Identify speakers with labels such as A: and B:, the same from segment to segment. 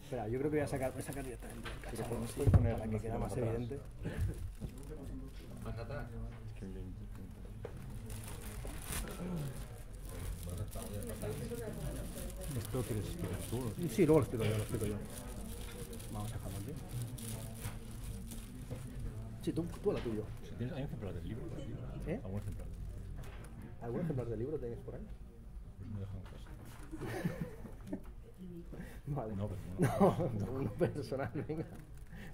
A: Espera, yo creo que voy a sacar directamente el cacharro
B: podemos
A: así,
B: poner
A: para que
B: unos
A: quede más
B: atrás.
A: evidente.
C: Más atrás.
B: ¿Esto quieres explicar tú?
A: Sí, luego lo explico yo. Vamos a dejarlo aquí. Sí, tú a la tuyo.
B: Si tienes, ¿hay un ejemplar del libro por aquí?
A: ¿Eh?
B: ¿Algún ejemplar?
A: ¿Algún ejemplar del libro tenéis por ahí?
B: Pues me dejan en casa.
A: Vale.
B: No, pero
A: No, uno personal, venga.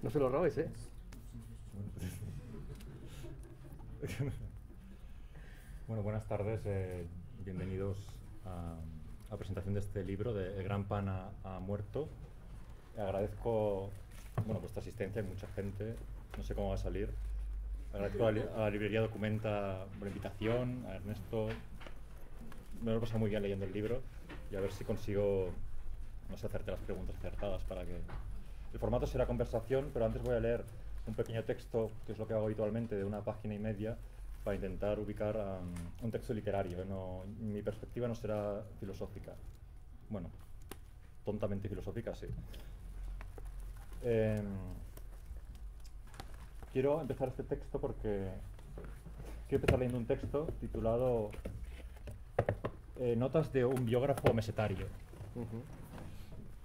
A: No se lo robes, ¿eh?
B: Bueno, buenas tardes. Bienvenidos a la presentación de este libro, de El gran pan ha muerto. Agradezco vuestra asistencia, hay mucha gente, no sé cómo va a salir. Agradezco a la librería Documenta por la invitación, a Ernesto. Me lo he pasado muy bien leyendo el libro y a ver si consigo, hacerte las preguntas acertadas para que... El formato será conversación, pero antes voy a leer un pequeño texto, que es lo que hago habitualmente, de 1 página y media, para intentar ubicar un texto literario. Mi perspectiva no será filosófica. Bueno, tontamente filosófica, sí. Quiero empezar este texto porque quiero empezar leyendo un texto titulado Notas de un biógrafo mesetario,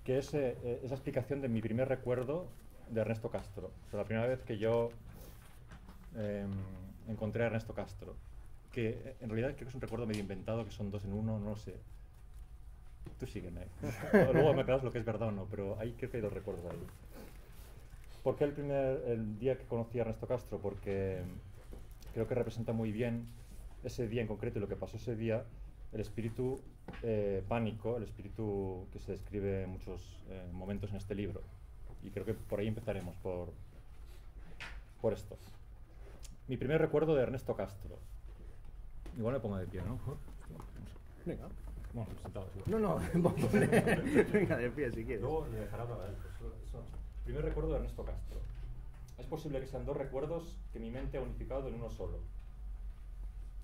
B: que es esa explicación de mi primer recuerdo de Ernesto Castro. O sea, la primera vez que yo encontré a Ernesto Castro, que en realidad creo que es un recuerdo medio inventado, que son 2 en 1, no lo sé. Tú sígueme. Luego me aclaras lo que es verdad o no, pero ahí creo que hay 2 recuerdos ahí. ¿Por qué el día que conocí a Ernesto Castro? Porque creo que representa muy bien ese día en concreto y lo que pasó ese día, el espíritu pánico, el espíritu que se describe en muchos momentos en este libro. Y creo que por ahí empezaremos, por esto. Mi primer recuerdo de Ernesto Castro. Igual me pongo de pie, ¿no?
A: Venga.
B: Bueno, sentado. Igual.
A: No, venga, de pie si quieres.
B: Luego le dejará hablar a él. Eso. Primer recuerdo de Ernesto Castro. Es posible que sean 2 recuerdos que mi mente ha unificado en uno solo.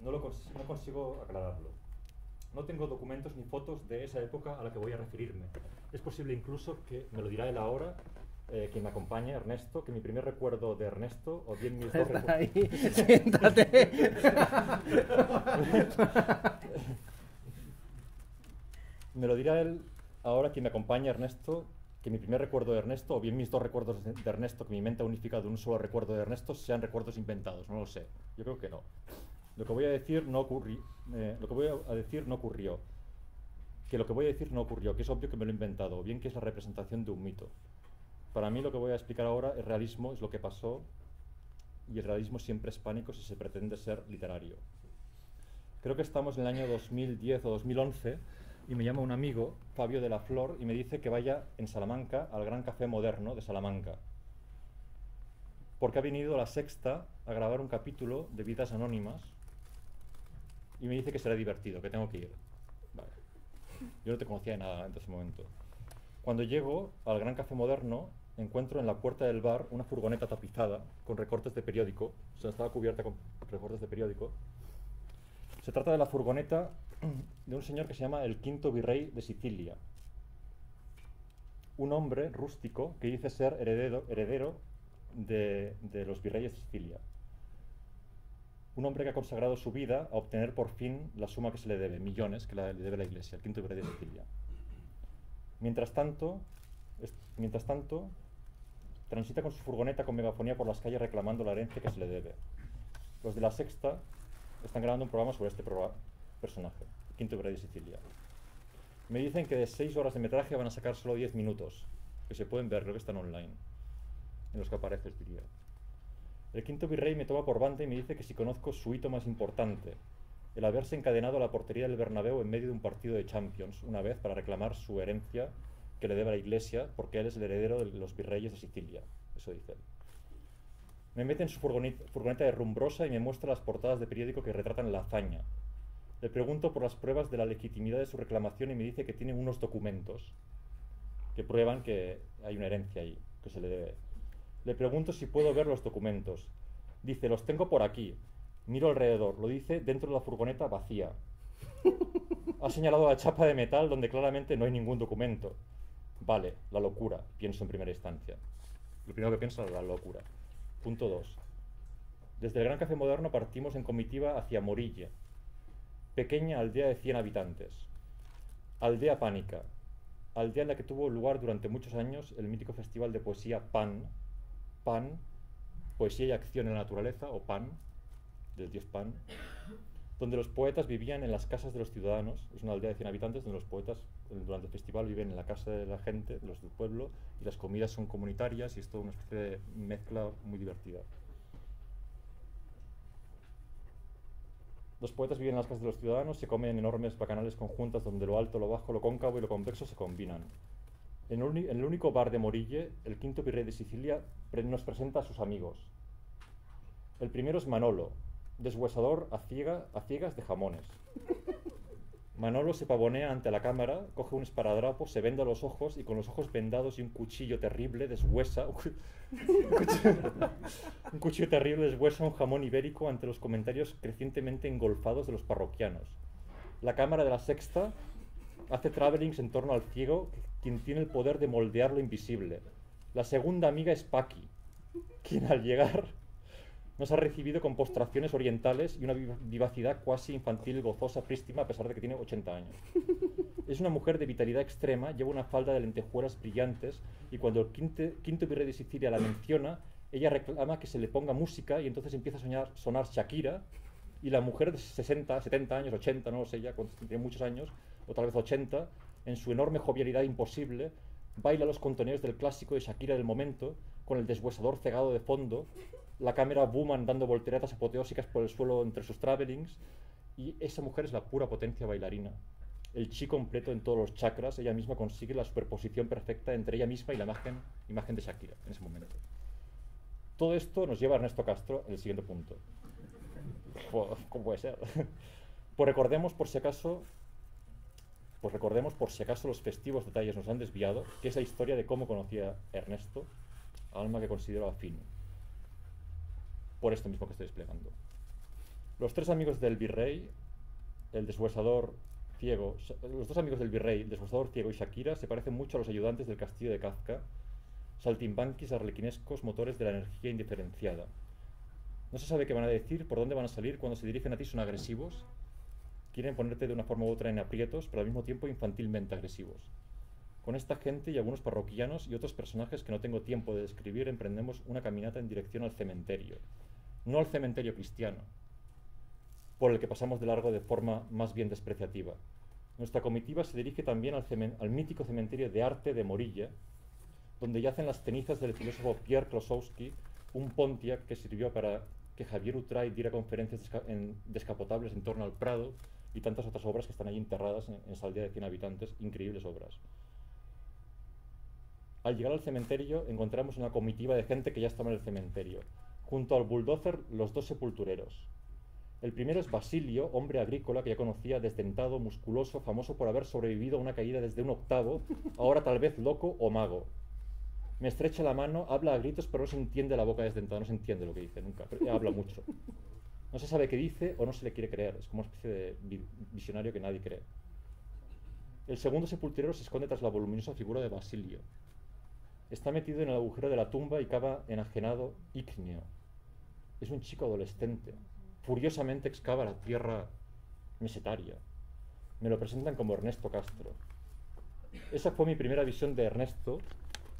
B: No consigo aclararlo. No tengo documentos ni fotos de esa época a la que voy a referirme. Es posible incluso que me lo dirá él ahora, quien me acompaña, Ernesto, que mi primer recuerdo de Ernesto, o bien mis 2 recuerdos...
A: ahí, siéntate.
B: Me lo dirá él ahora, quien me acompaña, Ernesto, que mi primer recuerdo de Ernesto, o bien mis 2 recuerdos de Ernesto, que mi mente ha unificado en un solo recuerdo de Ernesto, sean recuerdos inventados. No lo sé. Yo creo que no. Lo que voy a decir no ocurrió. Que lo que voy a decir no ocurrió, que es obvio que me lo he inventado, o bien que es la representación de un mito. Para mí lo que voy a explicar ahora, el realismo, es lo que pasó, y el realismo siempre es pánico si se pretende ser literario. Creo que estamos en el año 2010 o 2011, y me llama un amigo, Fabio de la Flor, y me dice que vaya en Salamanca al Gran Café Moderno de Salamanca, porque ha venido a La Sexta a grabar un capítulo de Vidas Anónimas, y me dice que será divertido, que tengo que ir. Vale. Yo no te conocía de nada en ese momento. Cuando llego al Gran Café Moderno, encuentro en la puerta del bar una furgoneta tapizada con recortes de periódico. O sea, estaba cubierta con recortes de periódico. Se trata de la furgoneta de un señor que se llama el quinto virrey de Sicilia. Un hombre rústico que dice ser heredero de los virreyes de Sicilia. Un hombre que ha consagrado su vida a obtener por fin la suma que se le debe, millones que le debe la Iglesia, el quinto virrey de Sicilia. Mientras tanto, transita con su furgoneta con megafonía por las calles reclamando la herencia que se le debe. Los de La Sexta están grabando un programa sobre este personaje, el quinto virrey de Sicilia. Me dicen que de 6 horas de metraje van a sacar solo 10 minutos, que se pueden ver, creo que están online, en los que apareces, diría. El quinto virrey me toma por banda y me dice que si conozco su hito más importante, el haberse encadenado a la portería del Bernabéu en medio de un partido de Champions, una vez para reclamar su herencia que le debe a la Iglesia, porque él es el heredero de los virreyes de Sicilia. Eso dice él. Me mete en su furgoneta de rumbrosa y me muestra las portadas de periódico que retratan la hazaña. Le pregunto por las pruebas de la legitimidad de su reclamación y me dice que tiene unos documentos que prueban que hay una herencia ahí, que se le debe. Le pregunto si puedo ver los documentos. Dice, los tengo por aquí. Miro alrededor, lo dice dentro de la furgoneta vacía. Ha señalado la chapa de metal donde claramente no hay ningún documento. Vale, la locura, pienso en primera instancia. Lo primero que pienso es la locura. Punto 2. Desde el Gran Café Moderno partimos en comitiva hacia Morille, pequeña aldea de 100 habitantes. Aldea pánica, aldea en la que tuvo lugar durante muchos años el mítico festival de poesía Pan, poesía y acción en la naturaleza, o Pan, del dios Pan, donde los poetas vivían en las casas de los ciudadanos. Es una aldea de 100 habitantes donde los poetas durante el festival viven en la casa de la gente, de los del pueblo, y las comidas son comunitarias y es toda una especie de mezcla muy divertida. Los poetas viven en las casas de los ciudadanos, se comen enormes bacanales conjuntas donde lo alto, lo bajo, lo cóncavo y lo convexo se combinan. En el único bar de Morille, el quinto virrey de Sicilia nos presenta a sus amigos. El primero es Manolo, deshuesador a ciegas de jamones. Manolo se pavonea ante la cámara, coge un esparadrapo, se venda los ojos y con los ojos vendados y un cuchillo terrible deshuesa un cuchillo terrible deshuesa un jamón ibérico ante los comentarios crecientemente engolfados de los parroquianos. La cámara de la Sexta hace travelings en torno al ciego, quien tiene el poder de moldear lo invisible. La segunda amiga es Paqui, quien al llegar nos ha recibido con postraciones orientales y una vivacidad cuasi infantil, gozosa, prístima, a pesar de que tiene 80 años. Es una mujer de vitalidad extrema, lleva una falda de lentejuelas brillantes y cuando el quinto virrey de Sicilia la menciona, ella reclama que se le ponga música y entonces empieza a sonar Shakira y la mujer de 60, 70 años, 80, no lo sé ya, tiene muchos años, o tal vez 80, en su enorme jovialidad imposible, baila los contoneos del clásico de Shakira del momento, con el deshuesador cegado de fondo, la cámara Booman dando volteretas apoteósicas por el suelo entre sus travelings, y esa mujer es la pura potencia bailarina. El chi completo en todos los chakras, ella misma consigue la superposición perfecta entre ella misma y la imagen de Shakira en ese momento. Todo esto nos lleva a Ernesto Castro en el siguiente punto. ¿Cómo puede ser? Pues recordemos por si acaso los festivos detalles nos han desviado, que es la historia de cómo conocía Ernesto, alma que considero afín, por esto mismo que estoy explicando. Los tres amigos del virrey, el deshuesador ciego, los dos amigos del virrey, el deshuesador ciego y Shakira, se parecen mucho a los ayudantes del castillo de Kafka, saltimbanquis arlequinescos motores de la energía indiferenciada. No se sabe qué van a decir, por dónde van a salir, cuando se dirigen a ti son agresivos, quieren ponerte de una forma u otra en aprietos, pero al mismo tiempo infantilmente agresivos. Con esta gente y algunos parroquianos y otros personajes que no tengo tiempo de describir, emprendemos una caminata en dirección al cementerio. No al cementerio cristiano, por el que pasamos de largo de forma más bien despreciativa. Nuestra comitiva se dirige también al mítico cementerio de arte de Morilla, donde yacen las cenizas del filósofo Pierre Klosowski, un Pontiac que sirvió para que Javier Utray diera conferencias descapotables en torno al Prado y tantas otras obras que están ahí enterradas en esa aldea de 100 habitantes, increíbles obras. Al llegar al cementerio encontramos una comitiva de gente que ya estaba en el cementerio. Junto al bulldozer, los dos sepultureros. El primero es Basilio, hombre agrícola que ya conocía, desdentado, musculoso, famoso por haber sobrevivido a una caída desde un octavo, ahora tal vez loco o mago. Me estrecha la mano, habla a gritos, pero no se entiende la boca desdentada, no se entiende lo que dice nunca, pero habla mucho. No se sabe qué dice o no se le quiere creer, es como una especie de visionario que nadie cree. El segundo sepulturero se esconde tras la voluminosa figura de Basilio. Está metido en el agujero de la tumba y cava enajenado ígneo. Es un chico adolescente. Furiosamente excava la tierra mesetaria. Me lo presentan como Ernesto Castro. Esa fue mi primera visión de Ernesto,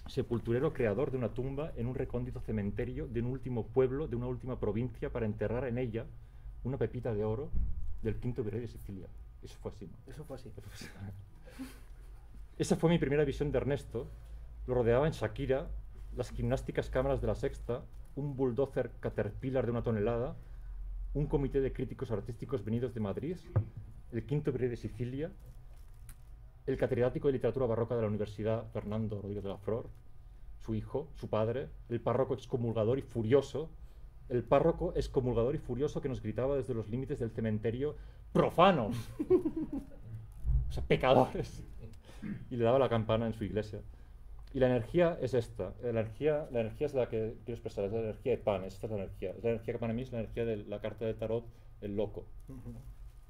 B: sepulturero creador de una tumba en un recóndito cementerio de un último pueblo, de una última provincia, para enterrar en ella una pepita de oro del quinto virrey de Sicilia. Eso fue así, ¿no?
A: Eso fue así.
B: Esa fue mi primera visión de Ernesto. Lo rodeaban Shakira, las gimnásticas cámaras de la Sexta, un bulldozer Caterpillar de 1 tonelada, un comité de críticos artísticos venidos de Madrid, el quinto virrey de Sicilia, el catedrático de literatura barroca de la Universidad Fernando Rodríguez de la Flor, su hijo, su padre, el párroco excomulgador y furioso que nos gritaba desde los límites del cementerio: ¡profanos! O sea, pecadores. Y le daba la campana en su iglesia. Y la energía es esta. La energía es la que quiero expresar, es la energía de Pan. Esta es la energía. Es la energía que para mí es la energía de la carta de tarot, el loco.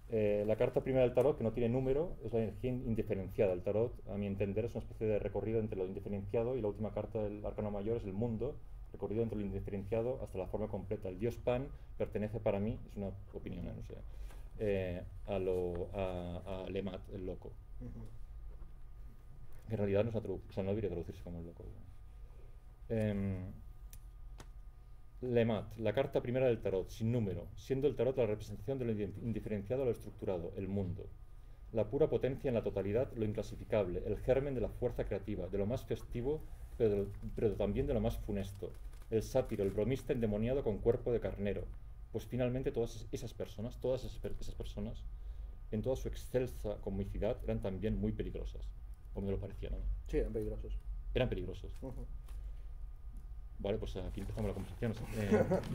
B: La carta primera del tarot, que no tiene número, es la energía indiferenciada. El tarot, a mi entender, es una especie de recorrido entre lo indiferenciado, y la última carta del arcano mayor es el mundo, recorrido entre lo indiferenciado hasta la forma completa. El dios Pan pertenece para mí, es una opinión, no sé, a Lemat, el loco. Que en realidad no es una traducción, o sea, no debería traducirse como el loco. Lemat, la carta primera del tarot, sin número, siendo el tarot la representación de lo indiferenciado a lo estructurado, el mundo. La pura potencia en la totalidad, lo inclasificable, el germen de la fuerza creativa, de lo más festivo, pero también de lo más funesto. El sátiro, el bromista endemoniado con cuerpo de carnero. Pues finalmente todas esas personas, en toda su excelsa comicidad, eran también muy peligrosas. O me lo parecía, ¿no?
D: Sí, eran peligrosos.
B: Eran peligrosos. Vale, pues aquí empezamos la conversación.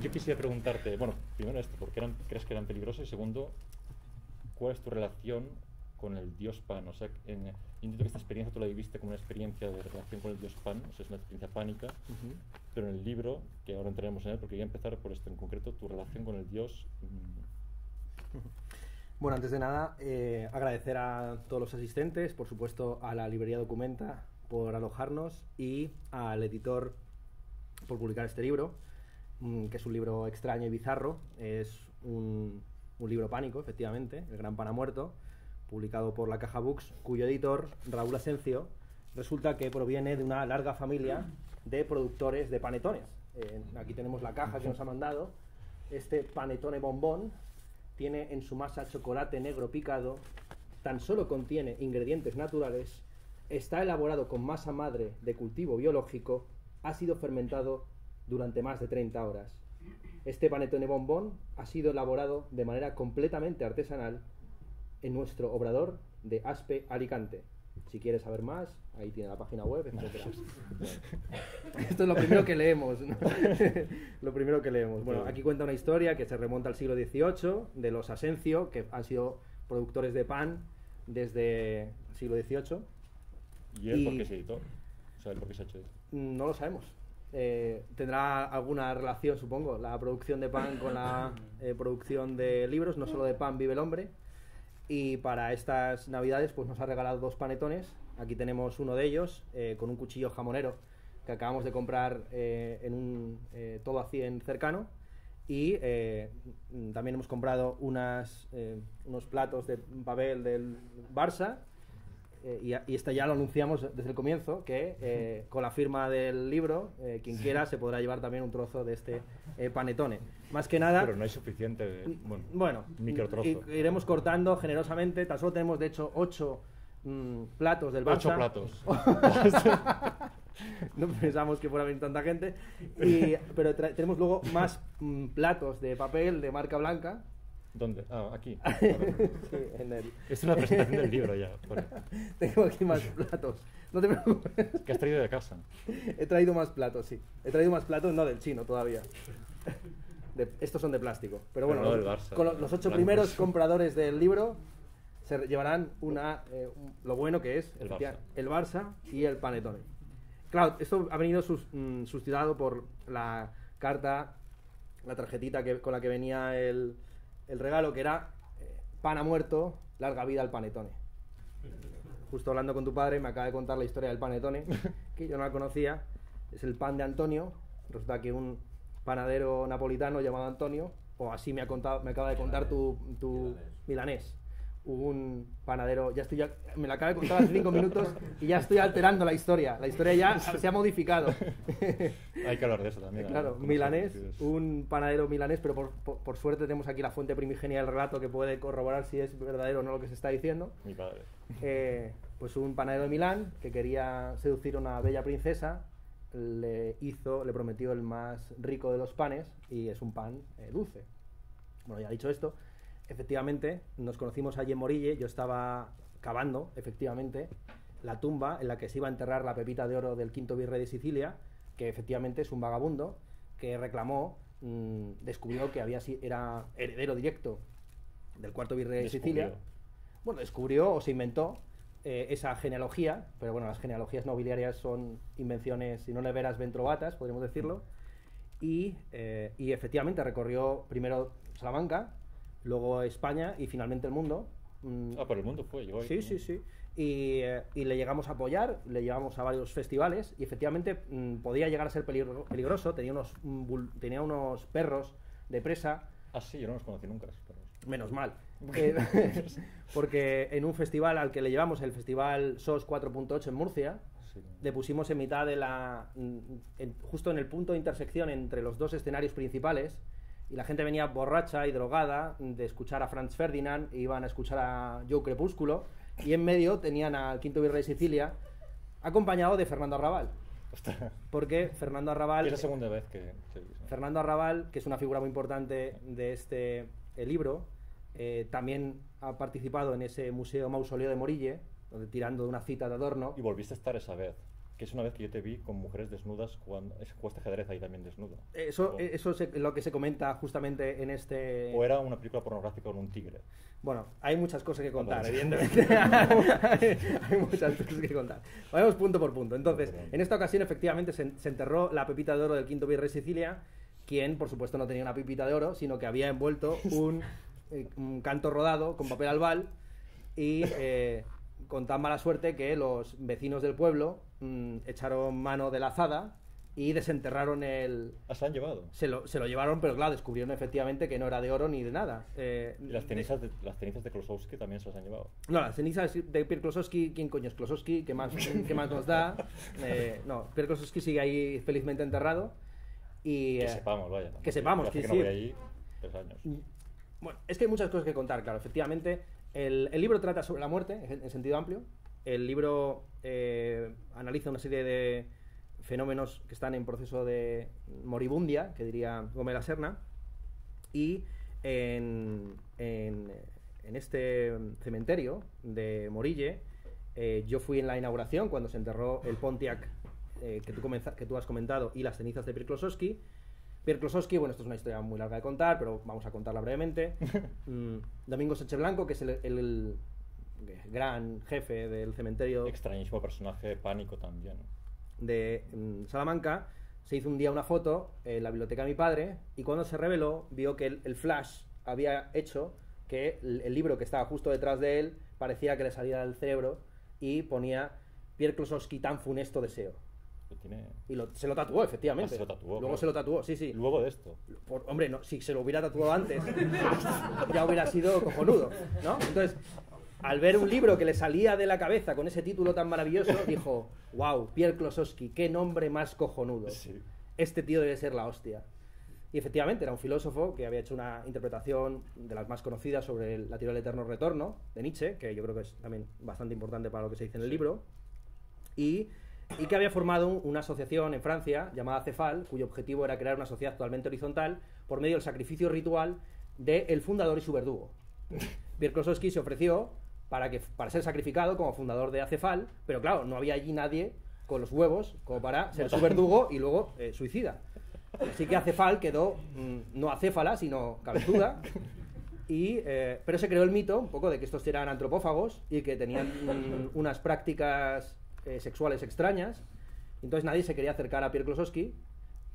B: Yo quisiera preguntarte, bueno, primero esto, ¿por qué crees que eran peligrosos? Y segundo, ¿cuál es tu relación con el dios Pan? O sea, entiendo que esta experiencia tú la viviste como una experiencia de relación con el dios Pan, o sea, es una experiencia pánica, pero en el libro, que ahora entraremos en él, porque voy a empezar por esto en concreto, tu relación con el dios.
D: Bueno, antes de nada, agradecer a todos los asistentes, por supuesto a la librería Documenta por alojarnos y al editor por publicar este libro, que es un libro extraño y bizarro. Es un libro pánico, efectivamente, El Gran Pan ha muerto, publicado por la Caja Books, cuyo editor, Raúl Asencio, resulta que proviene de una larga familia de productores de panetones. Aquí tenemos la caja que nos ha mandado. Este panetone bombón tiene en su masa chocolate negro picado, tan solo contiene ingredientes naturales, está elaborado con masa madre de cultivo biológico, ha sido fermentado durante más de 30 horas. Este panetone bombón ha sido elaborado de manera completamente artesanal en nuestro obrador de Aspe, Alicante. Si quieres saber más, ahí tiene la página web, etc. Esto es lo primero que leemos, ¿no? Lo primero que leemos. Bueno, aquí cuenta una historia que se remonta al siglo XVIII, de los Asencio, que han sido productores de pan desde el siglo XVIII.
B: ¿Y él por qué se editó? O sea, ¿por qué se ha hecho eso?
D: No lo sabemos. Tendrá alguna relación, supongo, la producción de pan con la producción de libros. No solo de pan vive el hombre. Y para estas navidades pues nos ha regalado 2 panetones. Aquí tenemos uno de ellos, con un cuchillo jamonero que acabamos de comprar en un Todo a 100 cercano. Y también hemos comprado unos platos de papel del Barça. Y esta ya lo anunciamos desde el comienzo, que con la firma del libro, quien quiera se podrá llevar también un trozo de este panetone. Más que nada...
B: Pero no hay suficiente,
D: bueno,
B: microtrozo.
D: Iremos cortando generosamente. Tan solo tenemos, de hecho, 8 platos del Barça.
B: 8 platos.
D: No pensamos que fuera a venir tanta gente. Pero tenemos luego más platos de papel de marca blanca.
B: ¿Dónde? Ah, aquí.
D: Sí,
B: Es una presentación del libro ya. Bueno.
D: Tengo aquí más platos. No te preocupes.
B: ¿Qué has traído de casa?
D: He traído más platos, sí. He traído más platos, no del chino todavía. Estos son de plástico. Pero bueno,
B: no del Barça,
D: con los 8 primeros compradores del libro se llevarán lo bueno que es el Barça y el panetone. Claro, esto ha venido sustituido por la carta, la tarjetita con la que venía el regalo, que era pan ha muerto, larga vida al panetone. Justo hablando con tu padre me acaba de contar la historia del panetone, que yo no la conocía. Es el pan de Antonio. Resulta que un panadero napolitano llamado Antonio, o así me acaba de contar tu milanés. Un panadero, me la acaba de contar hace 5 minutos y ya estoy alterando la historia. La historia ya se ha modificado.
B: Hay que hablar de eso también.
D: Claro, milanés, un panadero milanés, pero por suerte tenemos aquí la fuente primigenia del relato que puede corroborar si es verdadero o no lo que se está diciendo.
B: Mi padre.
D: Pues un panadero de Milán que quería seducir a una bella princesa, le prometió el más rico de los panes, y es un pan dulce. Bueno, ya dicho esto, efectivamente nos conocimos allí en Morille. Yo estaba cavando, efectivamente, la tumba en la que se iba a enterrar la pepita de oro del quinto virrey de Sicilia, que efectivamente es un vagabundo que reclamó, descubrió que era heredero directo del cuarto virrey de Sicilia. Bueno, descubrió o se inventó esa genealogía, pero bueno, las genealogías nobiliarias son invenciones, si no le veras ventrovatas, podríamos decirlo. Y efectivamente recorrió primero Salamanca, luego España y finalmente el mundo.
B: Ah, pero el mundo fue, llegó ahí.
D: Sí, sí, sí. Y le llegamos a apoyar, le llevamos a varios festivales y efectivamente podía llegar a ser peligroso, tenía unos perros de presa.
B: Ah, sí, yo no los conocí nunca. Pero...
D: Menos mal. Porque en un festival al que le llevamos, el Festival SOS 4.8 en Murcia,
B: sí.
D: le pusimos en mitad de justo en el punto de intersección entre los dos escenarios principales, y la gente venía borracha y drogada de escuchar a Franz Ferdinand, e iban a escuchar a Joe Crepúsculo, y en medio tenían al Quinto Virrey de Sicilia, acompañado de Fernando Arrabal.
B: Ostras.
D: Porque Fernando Arrabal...
B: Es la segunda vez que se dice.
D: Fernando Arrabal, que es una figura muy importante de este libro, también ha participado en ese museo mausoleo de Morille, donde, tirando de una cita de Adorno.
B: Y volviste a estar esa vez, que es una vez que yo te vi con mujeres desnudas jugando, jugaste ajedrez ahí también desnudo.
D: Eso es lo que se comenta justamente en este...
B: ¿O era una película pornográfica con un tigre?
D: Bueno, hay muchas cosas que contar,
B: Vale.
D: evidentemente. Hay muchas cosas que contar. Vamos punto por punto. Entonces, en esta ocasión, efectivamente, se enterró la pepita de oro del Quinto Virrey de Sicilia, quien, por supuesto, no tenía una pepita de oro, sino que había envuelto un canto rodado con papel albal y con tan mala suerte que los vecinos del pueblo echaron mano de la azada y desenterraron el...
B: ¿Ah, se han llevado?
D: Se lo llevaron, pero claro, descubrieron efectivamente que no era de oro ni de nada.
B: ¿Y las cenizas de Klosowski también se las han llevado?
D: No, las cenizas de Pierre Klosowski, ¿quién coño es Klosowski? ¿Qué más nos da? No, Pierre Klosowski sigue ahí felizmente enterrado. Y,
B: Que sepamos, vaya.
D: que sepamos,
B: que
D: que
B: no voy
D: sí.
B: allí 3 años.
D: Bueno, es que hay muchas cosas que contar, claro. Efectivamente, el libro trata sobre la muerte, en sentido amplio. El libro analiza una serie de fenómenos que están en proceso de moribundia, que diría Gómez la Serna. Y en este cementerio de Morille, yo fui en la inauguración cuando se enterró el Pontiac que tú has comentado y las cenizas de Pierre Klosowski. Pierre Klosowski, bueno, esto es una historia muy larga de contar, pero vamos a contarla brevemente. Domingo Sánchez Blanco, que es el gran jefe del cementerio
B: Extrañísimo personaje, pánico también.
D: de Salamanca, se hizo un día una foto en la biblioteca de mi padre, y cuando se reveló vio que el flash había hecho que el libro que estaba justo detrás de él parecía que le salía del cerebro y ponía Pierre Klosowski, tan funesto deseo. Y se lo tatuó, efectivamente.
B: Ah, se lo tatuó,
D: Luego
B: claro.
D: se lo tatuó, sí, sí.
B: Luego de esto.
D: Hombre, no, si se lo hubiera tatuado antes, ya hubiera sido cojonudo, ¿no? Entonces, al ver un libro que le salía de la cabeza con ese título tan maravilloso, dijo, wow, Pierre Klosowski, qué nombre más cojonudo.
B: Sí.
D: Este tío debe ser la hostia. Y efectivamente, era un filósofo que había hecho una interpretación de las más conocidas sobre la teoría del eterno retorno, de Nietzsche, que yo creo que es también bastante importante para lo que se dice en el libro, y que había formado una asociación en Francia llamada Cefal, cuyo objetivo era crear una sociedad totalmente horizontal por medio del sacrificio ritual del fundador y su verdugo. Pierre Klosowski se ofreció para ser sacrificado como fundador de Acefal, pero claro, no había allí nadie con los huevos como para ser su verdugo y luego suicida. Así que Acefal quedó no acéfala, sino cabezuda. Pero se creó el mito un poco de que estos eran antropófagos y que tenían unas prácticas sexuales extrañas. Entonces nadie se quería acercar a Pierre Klosowski.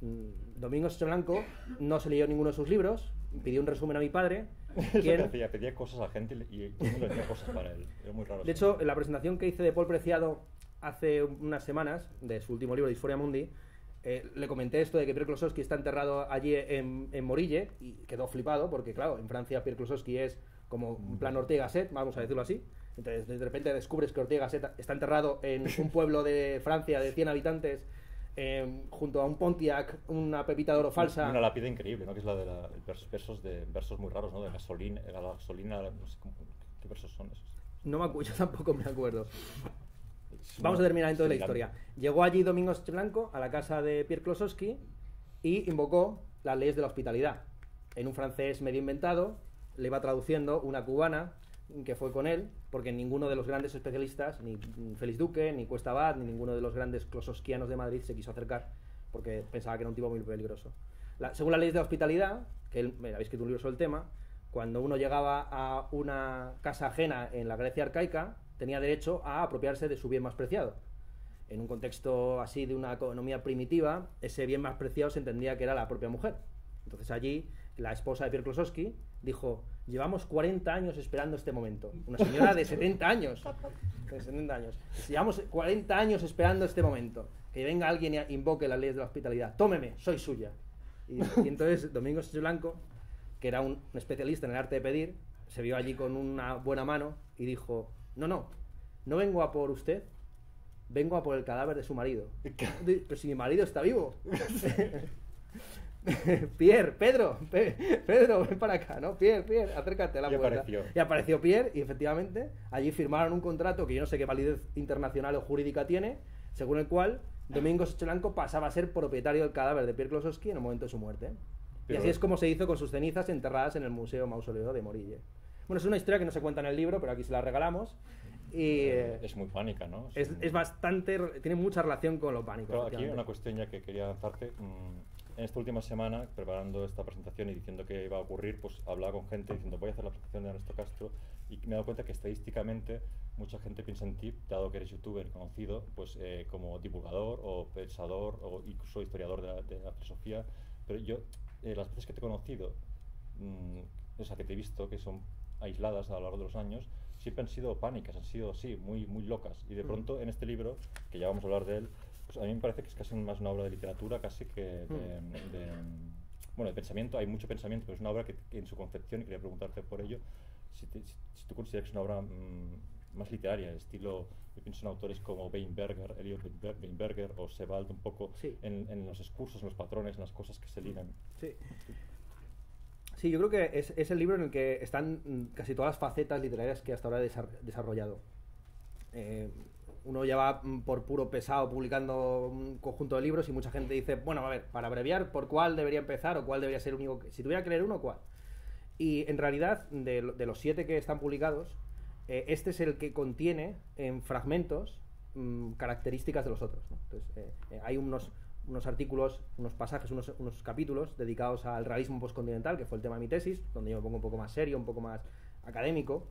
D: Domingo Sánchez Blanco no se leyó ninguno de sus libros, pidió un resumen a mi padre.
B: Eso que hacía, pedía cosas a la gente y todo el mundo decía cosas para él. Era muy raro.
D: De hecho, en la presentación que hice de Paul Preciado hace unas semanas, de su último libro, Disforia Mundi, le comenté esto de que Pierre Klosowski está enterrado allí en Morille, y quedó flipado, porque claro, en Francia Pierre Klosowski es como un plan Ortega Gasset, vamos a decirlo así. Entonces, de repente descubres que Ortega Gasset está enterrado en un pueblo de Francia de 100 habitantes, junto a un Pontiac, una pepita de oro falsa.
B: Una lápida increíble, ¿no? Que es la de versos muy raros, ¿no? De gasolina, no sé qué versos son esos.
D: No me acuerdo, yo tampoco me acuerdo. Vamos a terminar entonces la historia. Llegó allí Domingo Sánchez Blanco a la casa de Pierre Klosowski y invocó las leyes de la hospitalidad. En un francés medio inventado, le iba traduciendo una cubana que fue con él, porque ninguno de los grandes especialistas, ni Félix Duque, ni Cuesta Abad, ni ninguno de los grandes klosowskianos de Madrid se quiso acercar, porque pensaba que era un tipo muy peligroso. Según las leyes de la hospitalidad, que él habéis escrito un libro sobre el tema, cuando uno llegaba a una casa ajena en la Grecia arcaica, tenía derecho a apropiarse de su bien más preciado. En un contexto así de una economía primitiva, ese bien más preciado se entendía que era la propia mujer. Entonces allí la esposa de Pierre Klosowski, dijo: llevamos 40 años esperando este momento. Una señora de 70 años. De 70 años. Llevamos 40 años esperando este momento. Que venga alguien y invoque las leyes de la hospitalidad. Tómeme, soy suya. Y entonces Domingo Sánchez Blanco, que era un especialista en el arte de pedir, se vio allí con una buena mano y dijo: no vengo a por usted, vengo a por el cadáver de su marido. Pero si mi marido está vivo. Pierre, Pedro, ven para acá, ¿no? Pierre, acércate a la puerta. Y apareció Pierre y efectivamente allí firmaron un contrato que yo no sé qué validez internacional o jurídica tiene, según el cual Domingo Sánchez Blanco pasaba a ser propietario del cadáver de Pierre Klosowski en el momento de su muerte. Y así es como se hizo con sus cenizas enterradas en el Museo Mausoleo de Morille. Bueno, es una historia que no se cuenta en el libro, pero aquí se la regalamos. Y,
B: es muy pánica, ¿no?
D: Es bastante... Tiene mucha relación con lo pánico.
B: Pero aquí hay una cuestión ya que quería lanzarte. En esta última semana, preparando esta presentación y diciendo que iba a ocurrir, pues hablaba con gente diciendo: voy a hacer la presentación de Ernesto Castro, y me he dado cuenta que estadísticamente mucha gente piensa en ti, dado que eres youtuber conocido, pues como divulgador o pensador o incluso historiador de la filosofía. Pero yo, las veces que te he conocido, o sea, que te he visto, que son aisladas a lo largo de los años, siempre han sido pánicas, han sido, sí, muy, muy locas. Y de pronto en este libro, que ya vamos a hablar de él, pues a mí me parece que es casi más una obra de literatura, casi que de pensamiento. Hay mucho pensamiento, pero es una obra que en su concepción, y quería preguntarte por ello, si tú consideras que es una obra más literaria, estilo, yo pienso en autores como Weinberger, Elliot Weinberger o Sebald, un poco
D: sí,
B: en los discursos, en los patrones, en las cosas que se ligan.
D: Sí, yo creo que es el libro en el que están casi todas las facetas literarias que hasta ahora he desarrollado. Uno ya va por puro pesado publicando un conjunto de libros y mucha gente dice: bueno, a ver, para abreviar, ¿por cuál debería empezar o cuál debería ser el único? Si tuviera que leer uno, ¿cuál? Y en realidad, de los 7 que están publicados, este es el que contiene en fragmentos características de los otros, ¿no? Entonces, hay unos artículos, unos pasajes, unos capítulos dedicados al realismo postcontinental, que fue el tema de mi tesis, donde yo me pongo un poco más serio, un poco más académico,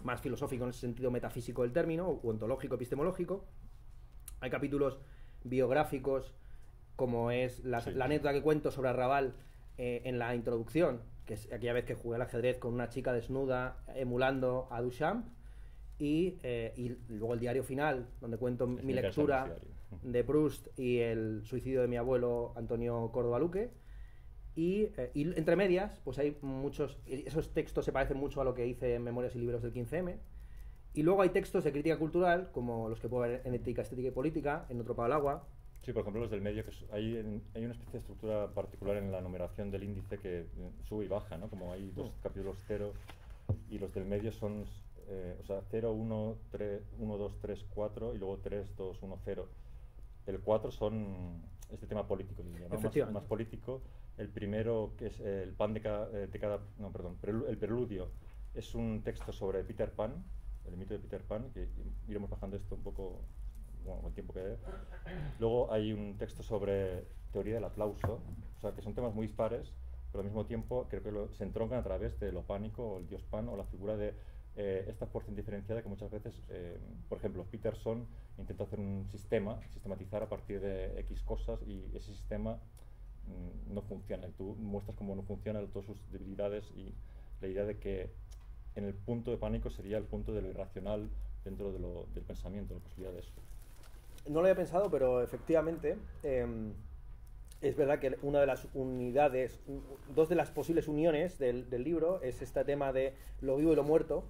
D: más filosófico en ese sentido metafísico del término, o ontológico, epistemológico. Hay capítulos biográficos, como es la anécdota que cuento sobre Arrabal en la introducción, que es aquella vez que jugué al ajedrez con una chica desnuda emulando a Duchamp, y luego el diario final, donde cuento mi lectura de Proust y el suicidio de mi abuelo Antonio Córdoba Luque. Y entre medias, pues hay muchos... Esos textos se parecen mucho a lo que hice en Memorias y Libros del 15M. Y luego hay textos de crítica cultural, como los que puedo ver en Ética, Estética y Política, en Otro para el Agua.
B: Sí, por ejemplo, los del medio, que hay una especie de estructura particular en la numeración del índice que sube y baja, ¿no? Como hay 2 capítulos 0, y los del medio son... 0, 1, 3, 1, 2, 3, 4, y luego 3, 2, 1, 0. El 4 son este tema político, ¿no? Más político. El primero, que es el pan de cada... No, perdón. El preludio es un texto sobre Peter Pan, el mito de Peter Pan, que iremos bajando esto un poco con el tiempo que dé. Luego hay un texto sobre teoría del aplauso, o sea, que son temas muy dispares, pero al mismo tiempo creo que se entroncan a través de lo pánico, o el dios Pan, o la figura de esta fuerza indiferenciada que muchas veces, por ejemplo, Peterson intenta hacer un sistematizar a partir de X cosas, y ese sistema no funciona. Y tú muestras cómo no funciona, todas sus debilidades, y la idea de que en el punto de pánico sería el punto de lo irracional dentro del pensamiento, la posibilidad de eso.
D: No lo había pensado, pero efectivamente es verdad que una de las unidades, 2 de las posibles uniones del libro es este tema de lo vivo y lo muerto.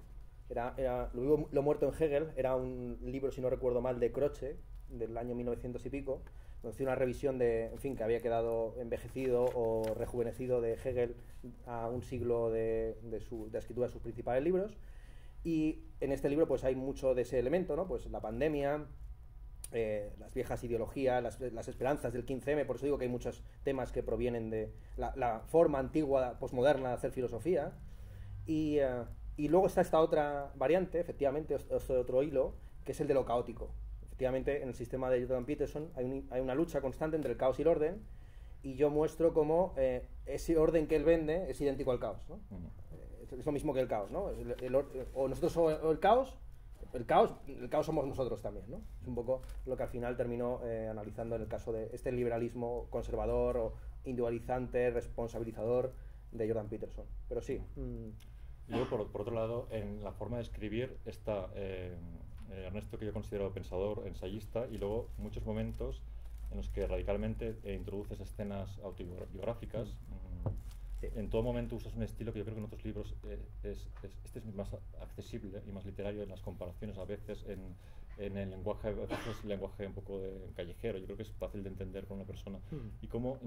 D: Lo vivo y lo muerto en Hegel era un libro, si no recuerdo mal, de Croce, del año 1900 y pico, donde hacía una revisión de, en fin, que había quedado envejecido o rejuvenecido de Hegel a un siglo de la escritura de sus principales libros. Y en este libro pues hay mucho de ese elemento, ¿no? Pues la pandemia, las viejas ideologías, las esperanzas del 15M. Por eso digo que hay muchos temas que provienen de la forma antigua, posmoderna de hacer filosofía. Y luego está esta otra variante, efectivamente, otro hilo, que es el de lo caótico. Efectivamente, en el sistema de Jordan Peterson hay una lucha constante entre el caos y el orden, y yo muestro cómo ese orden que él vende es idéntico al caos, ¿no? Es lo mismo que el caos, ¿no? O nosotros somos el caos somos nosotros también, ¿no? Es un poco lo que al final terminó analizando en el caso de este liberalismo conservador o individualizante, responsabilizador, de Jordan Peterson. Pero sí.
B: Y luego, por otro lado, en la forma de escribir está Ernesto, que yo considero pensador, ensayista, y luego muchos momentos en los que radicalmente introduces escenas autobiográficas.
D: Sí.
B: En todo momento usas un estilo que yo creo que en otros libros este es más accesible y más literario en las comparaciones, a veces en el lenguaje, a veces lenguaje un poco callejero. Yo creo que es fácil de entender con una persona. Y cómo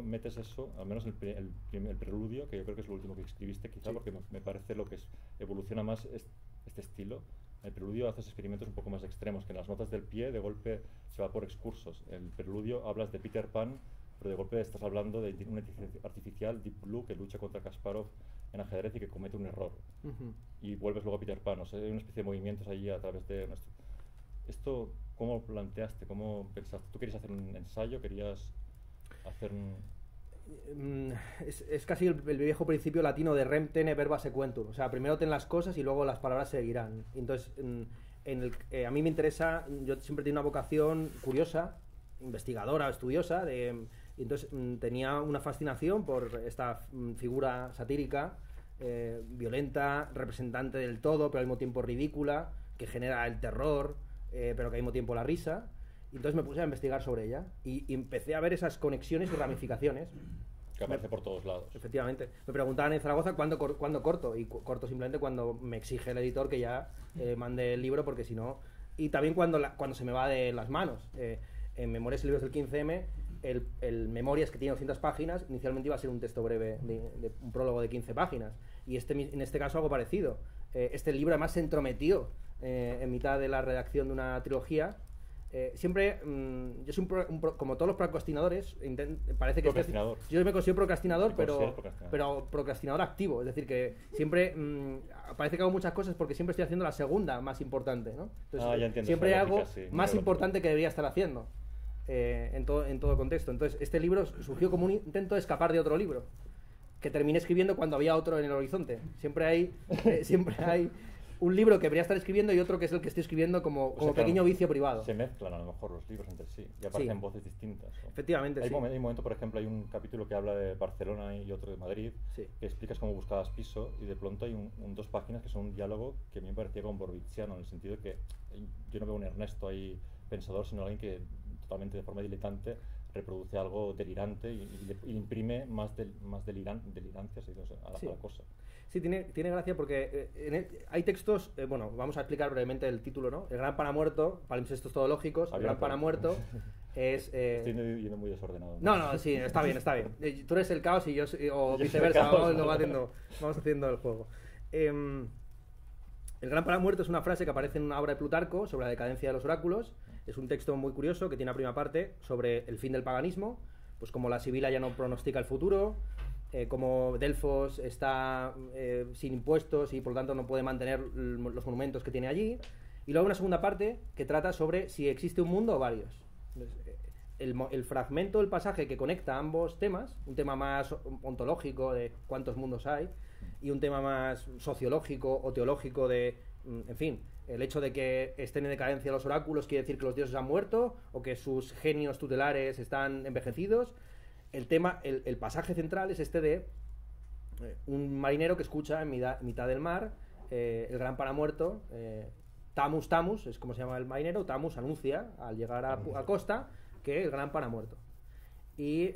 B: metes eso, al menos el preludio, que yo creo que es lo último que escribiste, quizá,
D: Sí.
B: porque me parece lo que evoluciona más este estilo. En el preludio haces experimentos un poco más extremos, que en las notas del pie de golpe se va por excursos. En el preludio hablas de Peter Pan, pero de golpe estás hablando de una inteligencia artificial, Deep Blue, que lucha contra Kasparov en ajedrez y que comete un error. Y vuelves luego a Peter Pan. O sea, hay una especie de movimientos allí a través de... ¿Esto cómo lo planteaste? ¿Cómo pensaste? ¿Tú querías hacer un ensayo? ¿Querías hacer un...?
D: Es casi el viejo principio latino de rem tene verba sequentur. O sea, primero ten las cosas y luego las palabras seguirán. Entonces, a mí me interesa, yo siempre he tenido una vocación curiosa, investigadora, estudiosa, y entonces tenía una fascinación por esta figura satírica, violenta, representante del todo, pero al mismo tiempo ridícula, que genera el terror, pero que al mismo tiempo la risa. Y entonces me puse a investigar sobre ella y empecé a ver esas conexiones y ramificaciones.
B: Que aparece por todos lados.
D: Efectivamente. Me preguntaban en Zaragoza cuándo corto, y corto simplemente cuando me exige el editor que ya mande el libro, porque si no... Y también cuando se me va de las manos. En Memorias y Libros del 15M, el Memorias, que tiene 200 páginas, inicialmente iba a ser un texto breve, de un prólogo de 15 páginas. Y en este caso algo parecido. Este libro además se entrometió en mitad de la redacción de una trilogía. Siempre, yo soy como todos los procrastinadores, parece que yo me considero procrastinador, pero procrastinador activo, es decir, que siempre parece que hago muchas cosas porque siempre estoy haciendo la segunda más importante, ¿no? Entonces,
B: ya entiendo,
D: siempre hago
B: lógica, sí,
D: más importante que debería estar haciendo en todo contexto. Entonces, este libro surgió como un intento de escapar de otro libro que terminé escribiendo cuando había otro en el horizonte. Siempre hay un libro que debería estar escribiendo y otro que es el que estoy escribiendo como pequeño vicio privado.
B: Se mezclan a lo mejor los libros entre sí y aparecen voces distintas, ¿no?
D: Efectivamente,
B: hay un momento, por ejemplo, hay un capítulo que habla de Barcelona y otro de Madrid,
D: sí,
B: que explicas cómo buscabas piso, y de pronto hay dos páginas que son un diálogo que a mí me parecía como borvichiano, en el sentido de que yo no veo un Ernesto ahí pensador, sino alguien que totalmente de forma diletante reproduce algo delirante y le imprime más delirancia a la cosa.
D: Sí, tiene gracia porque hay textos, bueno, vamos a explicar brevemente el título, ¿no? El Gran Paramuerto, palimpsestos todológicos, el Gran Paramuerto es...
B: Estoy yendo muy desordenado.
D: No, sí, está bien. Tú eres el caos y yo o viceversa, vamos haciendo el juego. El Gran Paramuerto es una frase que aparece en una obra de Plutarco sobre la decadencia de los oráculos. Es un texto muy curioso que tiene una primera parte sobre el fin del paganismo, pues como la Sibila ya no pronostica el futuro, como Delfos está sin impuestos y por lo tanto no puede mantener los monumentos que tiene allí. Y luego una segunda parte que trata sobre si existe un mundo o varios. El fragmento del pasaje que conecta ambos temas, un tema más ontológico de cuántos mundos hay y un tema más sociológico o teológico de, en fin, el hecho de que estén en decadencia los oráculos quiere decir que los dioses han muerto o que sus genios tutelares están envejecidos. El pasaje central es este de un marinero que escucha en mitad del mar el Gran Paramuerto. Tamus, es como se llama el marinero. Tamus anuncia al llegar a costa que el Gran Paramuerto. Y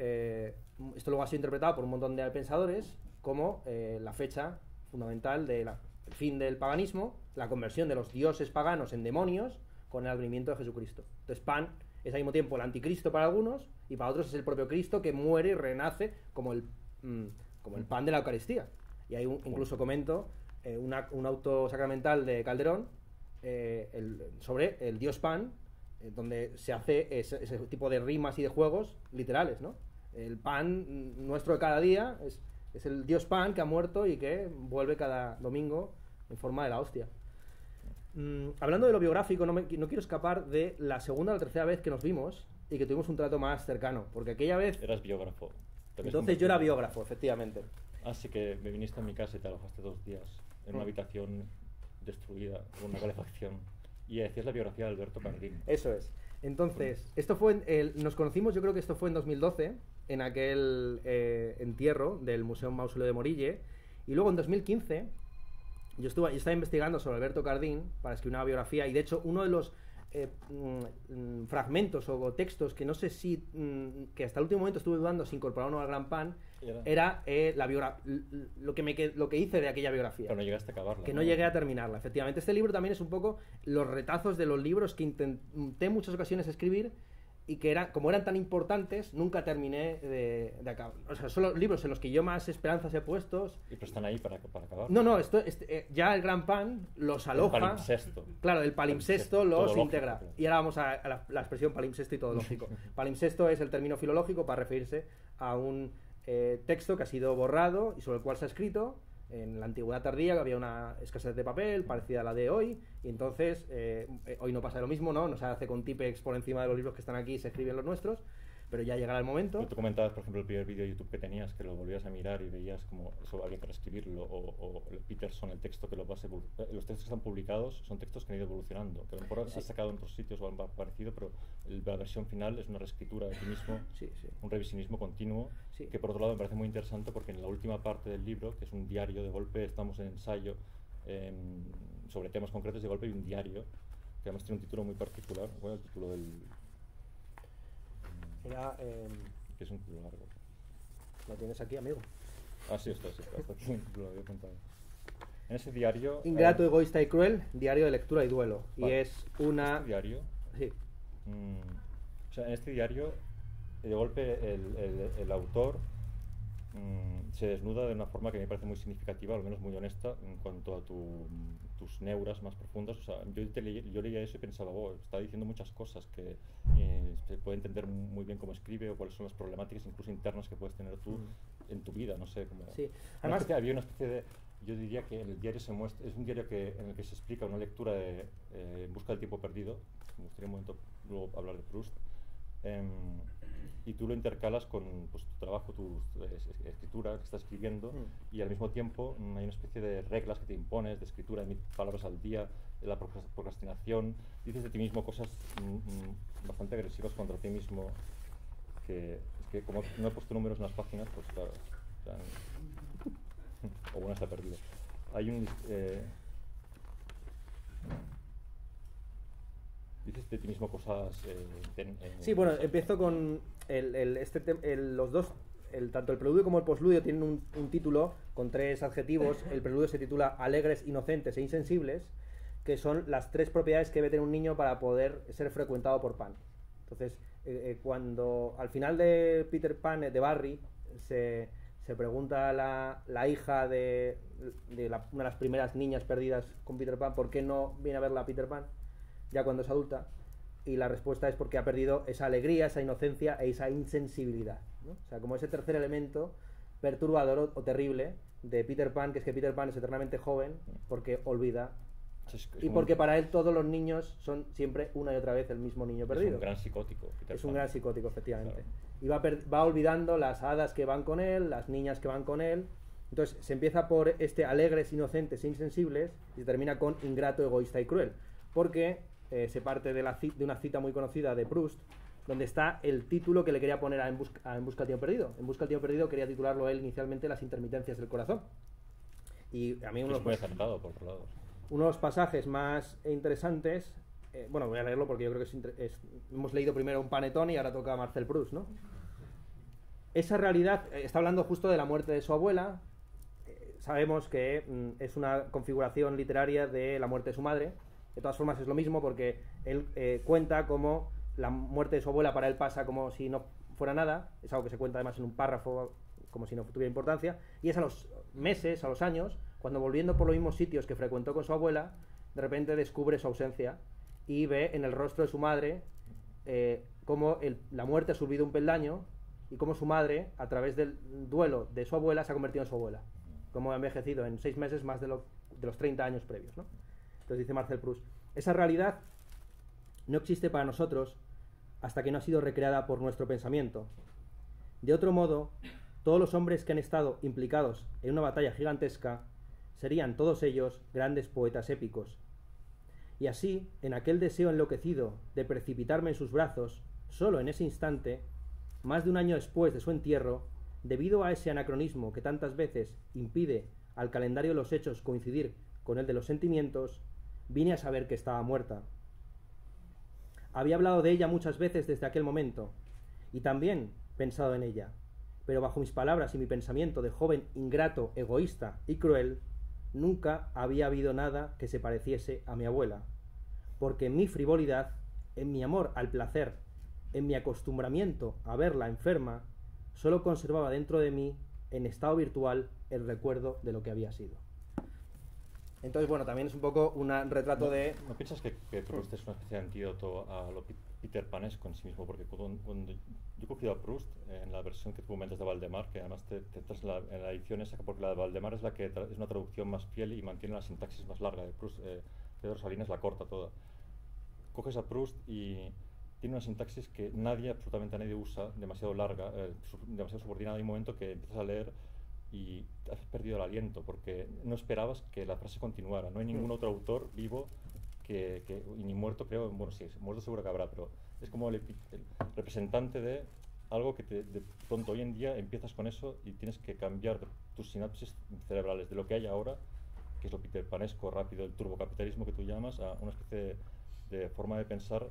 D: esto luego ha sido interpretado por un montón de pensadores como la fecha fundamental del fin del paganismo, la conversión de los dioses paganos en demonios con el advenimiento de Jesucristo. Entonces Pan es al mismo tiempo el anticristo para algunos y para otros es el propio Cristo que muere y renace como el pan de la Eucaristía. Y hay incluso comento un auto sacramental de Calderón sobre el Dios Pan, donde se hace ese tipo de rimas y de juegos literales, ¿no? El pan nuestro de cada día es el Dios Pan que ha muerto y que vuelve cada domingo en forma de la hostia. Hablando de lo biográfico, no quiero escapar de la segunda o la tercera vez que nos vimos y que tuvimos un trato más cercano, porque aquella vez...
B: Eras biógrafo.
D: Entonces yo era biógrafo, efectivamente.
B: Así que me viniste a mi casa y te alojaste 2 días en una habitación destruida, con una calefacción, y decías la biografía de Alberto Parrín.
D: Eso es. Entonces, nos conocimos, yo creo que esto fue en 2012, en aquel entierro del Museo Mausoleo de Morille. Y luego en 2015 yo estaba investigando sobre Alberto Cardín para escribir una biografía, y de hecho uno de los fragmentos o textos que no sé si que hasta el último momento estuve dudando si incorporar uno al Gran Pan era lo que hice de aquella biografía.
B: Pero no llegaste a acabarla.
D: Que no llegué a terminarla, efectivamente. Este libro también es un poco los retazos de los libros que intenté en muchas ocasiones escribir, y que como eran tan importantes, nunca terminé de acabar. O sea, son los libros en los que yo más esperanzas he puesto.
B: Y pero están ahí para acabar.
D: No, ya el Gran Pan los aloja.
B: El palimpsesto.
D: Claro, el palimpsesto los
B: Todo
D: integra.
B: lógico.
D: Y ahora vamos a la expresión palimpsesto y todo lógico. Palimpsesto es el término filológico para referirse a un texto que ha sido borrado y sobre el cual se ha escrito en la antigüedad tardía, que había una escasez de papel parecida a la de hoy, y entonces hoy no pasa lo mismo, ¿no? No se hace con tipex por encima de los libros que están aquí y se escriben los nuestros, pero ya llegará el momento.
B: Tú comentabas, por ejemplo, el primer vídeo de YouTube que tenías, que lo volvías a mirar y veías como eso había que reescribirlo, o el Peterson, el texto que los textos que están publicados son textos que han ido evolucionando, que a lo mejor has sacado en otros sitios o algo parecido, pero la versión final es una reescritura de ti mismo, un revisionismo continuo, que por otro lado me parece muy interesante, porque en la última parte del libro, que es un diario, de golpe estamos en ensayo sobre temas concretos, de golpe hay un diario, que además tiene un título muy particular. ¿Cuál es el título del...? Que es un título largo.
D: ¿Lo tienes aquí, amigo?
B: Ah, sí, está aquí, lo había apuntado. En ese diario...
D: Ingrato, egoísta y cruel, diario de lectura y duelo.
B: Vale.
D: Y es una...
B: ¿Este diario?
D: Sí.
B: O sea, en este diario, de golpe, el autor se desnuda de una forma que me parece muy significativa, al menos muy honesta, en cuanto a tus neuras más profundas. O sea, yo leía eso y pensaba, está diciendo muchas cosas que se puede entender muy bien cómo escribe, o cuáles son las problemáticas incluso internas que puedes tener tú en tu vida, no sé, como...
D: Sí. Además,
B: había una especie de... Yo diría que el diario es un diario en el que se explica una lectura de En busca del tiempo perdido. Me gustaría un momento luego hablar de Proust. Y tú lo intercalas con tu trabajo, tu escritura que estás escribiendo, y al mismo tiempo hay una especie de reglas que te impones de escritura, de 1000 palabras al día, de la procrastinación. Dices de ti mismo cosas bastante agresivas contra ti mismo, que es que como no he puesto números en las páginas, pues claro, o bueno, está perdido. Hay un... dices de ti mismo cosas...
D: sí, bueno, empiezo con los dos, tanto el preludio como el posludio tienen un título con 3 adjetivos. El preludio se titula Alegres, Inocentes e Insensibles, que son las 3 propiedades que debe tener un niño para poder ser frecuentado por Pan. Entonces, cuando al final de Peter Pan, de Barry, se pregunta a la hija de una de las primeras niñas perdidas con Peter Pan por qué no viene a verla a Peter Pan ya cuando es adulta, y la respuesta es porque ha perdido esa alegría, esa inocencia e esa insensibilidad, ¿no? O sea, como ese tercer elemento perturbador o terrible de Peter Pan, que es que Peter Pan es eternamente joven porque olvida, y porque para él todos los niños son siempre una y otra vez el mismo niño perdido.
B: Es un gran psicótico, Peter
D: Es un
B: Pan.
D: gran psicótico, efectivamente.
B: Claro.
D: Y va olvidando las hadas que van con él, las niñas que van con él. Entonces se empieza por alegres, inocentes e insensibles, y se termina con ingrato, egoísta y cruel, porque se parte de una cita muy conocida de Proust, donde está el título que le quería poner a En busca del tiempo perdido. En busca del tiempo perdido quería titularlo él inicialmente Las intermitencias del corazón. Y a mí
B: es muy acertado, por otro lado.
D: Uno de los pasajes más interesantes, bueno, voy a leerlo porque yo creo que hemos leído primero un Panetone y ahora toca a Marcel Proust, ¿no? Esa realidad, está hablando justo de la muerte de su abuela. Sabemos que es una configuración literaria de la muerte de su madre. De todas formas es lo mismo, porque él cuenta cómo la muerte de su abuela para él pasa como si no fuera nada. Es algo que se cuenta además en un párrafo como si no tuviera importancia. Y es a los meses, a los años, cuando volviendo por los mismos sitios que frecuentó con su abuela, de repente descubre su ausencia y ve en el rostro de su madre cómo la muerte ha subido un peldaño, y cómo su madre, a través del duelo de su abuela, se ha convertido en su abuela. Cómo ha envejecido en 6 meses más de los 30 años previos, ¿no? Entonces dice Marcel Proust, esa realidad no existe para nosotros hasta que no ha sido recreada por nuestro pensamiento. De otro modo, todos los hombres que han estado implicados en una batalla gigantesca serían todos ellos grandes poetas épicos. Y así, en aquel deseo enloquecido de precipitarme en sus brazos, solo en ese instante, más de un año después de su entierro, debido a ese anacronismo que tantas veces impide al calendario de los hechos coincidir con el de los sentimientos, vine a saber que estaba muerta. Había hablado de ella muchas veces desde aquel momento, y también pensado en ella, pero bajo mis palabras y mi pensamiento de joven ingrato, egoísta y cruel, nunca había habido nada que se pareciese a mi abuela, porque en mi frivolidad, en mi amor al placer, en mi acostumbramiento a verla enferma, solo conservaba dentro de mí, en estado virtual, el recuerdo de lo que había sido. Entonces, bueno, también es un poco un retrato de...
B: ¿No piensas que Proust es una especie de antídoto a lo Peter Panesco en sí mismo? Porque cuando yo he cogido a Proust en la versión que tú comentas de Valdemar, que además te entras en la edición esa, porque la de Valdemar es la que es una traducción más fiel y mantiene la sintaxis más larga de Proust. Pedro Salinas la corta toda. Coges a Proust y tiene una sintaxis que absolutamente nadie usa, demasiado larga, demasiado subordinada. Hay un momento que empiezas a leer y has perdido el aliento porque no esperabas que la frase continuara. No hay ningún otro autor vivo y ni muerto, creo. Bueno, sí, muerto seguro que habrá, pero es como el representante de algo que de pronto hoy en día empiezas con eso y tienes que cambiar tus sinapsis cerebrales de lo que hay ahora, que es lo Peter Panesco rápido, el turbocapitalismo que tú llamas, a una especie de forma de pensar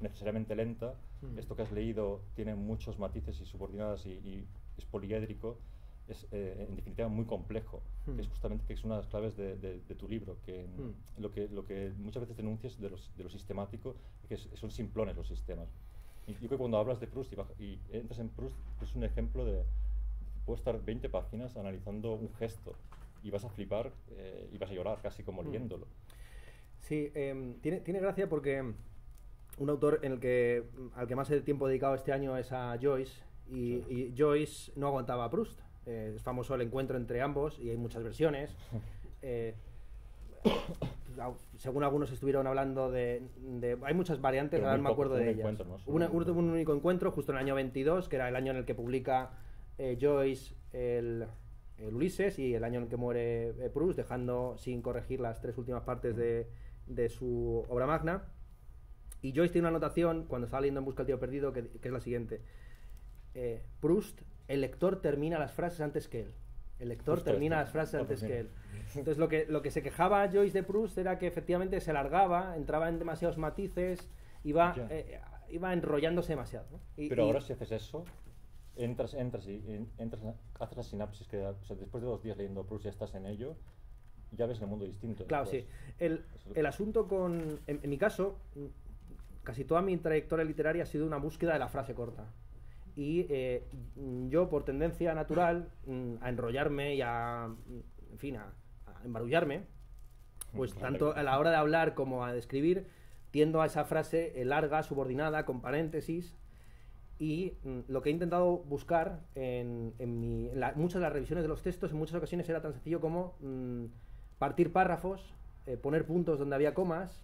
B: necesariamente lenta. Esto que has leído tiene muchos matices y subordinadas y es poliédrico. Es en definitiva muy complejo, que es justamente que es una de las claves de tu libro, que lo que muchas veces denuncias de lo sistemático, que son simplones los sistemas. Y yo creo que cuando hablas de Proust y entras en Proust, es un ejemplo de, puedes estar 20 páginas analizando un gesto y vas a flipar y vas a llorar casi como leyéndolo.
D: Sí, tiene gracia porque un autor al que más tiempo he dedicado este año es a Joyce, y Joyce no aguantaba a Proust. Es famoso el encuentro entre ambos y hay muchas versiones. Según algunos estuvieron hablando hay muchas variantes, ahora no me acuerdo de ellas. Hubo un único encuentro justo en el año 22, que era el año en el que publica Joyce el Ulises, y el año en el que muere Proust, dejando sin corregir las 3 últimas partes de su obra magna. Y Joyce tiene una anotación cuando estaba leyendo En busca del tío perdido que es la siguiente: Proust, el lector termina las frases antes que él. El lector termina las frases antes que él. Entonces lo que se quejaba Joyce de Proust era que efectivamente se alargaba, entraba en demasiados matices, iba enrollándose demasiado, ¿no?
B: Pero ahora si haces eso, entras, haces la sinapsis, que o sea, después de 2 días leyendo Proust ya estás en ello, ya ves el mundo distinto.
D: Claro,
B: después.
D: Sí. El asunto en mi caso, casi toda mi trayectoria literaria ha sido una búsqueda de la frase corta. Y yo, por tendencia natural a enrollarme y a embarullarme, pues tanto a la hora de hablar como a escribir, tiendo a esa frase larga, subordinada, con paréntesis. Y lo que he intentado buscar en muchas de las revisiones de los textos, en muchas ocasiones era tan sencillo como partir párrafos, poner puntos donde había comas,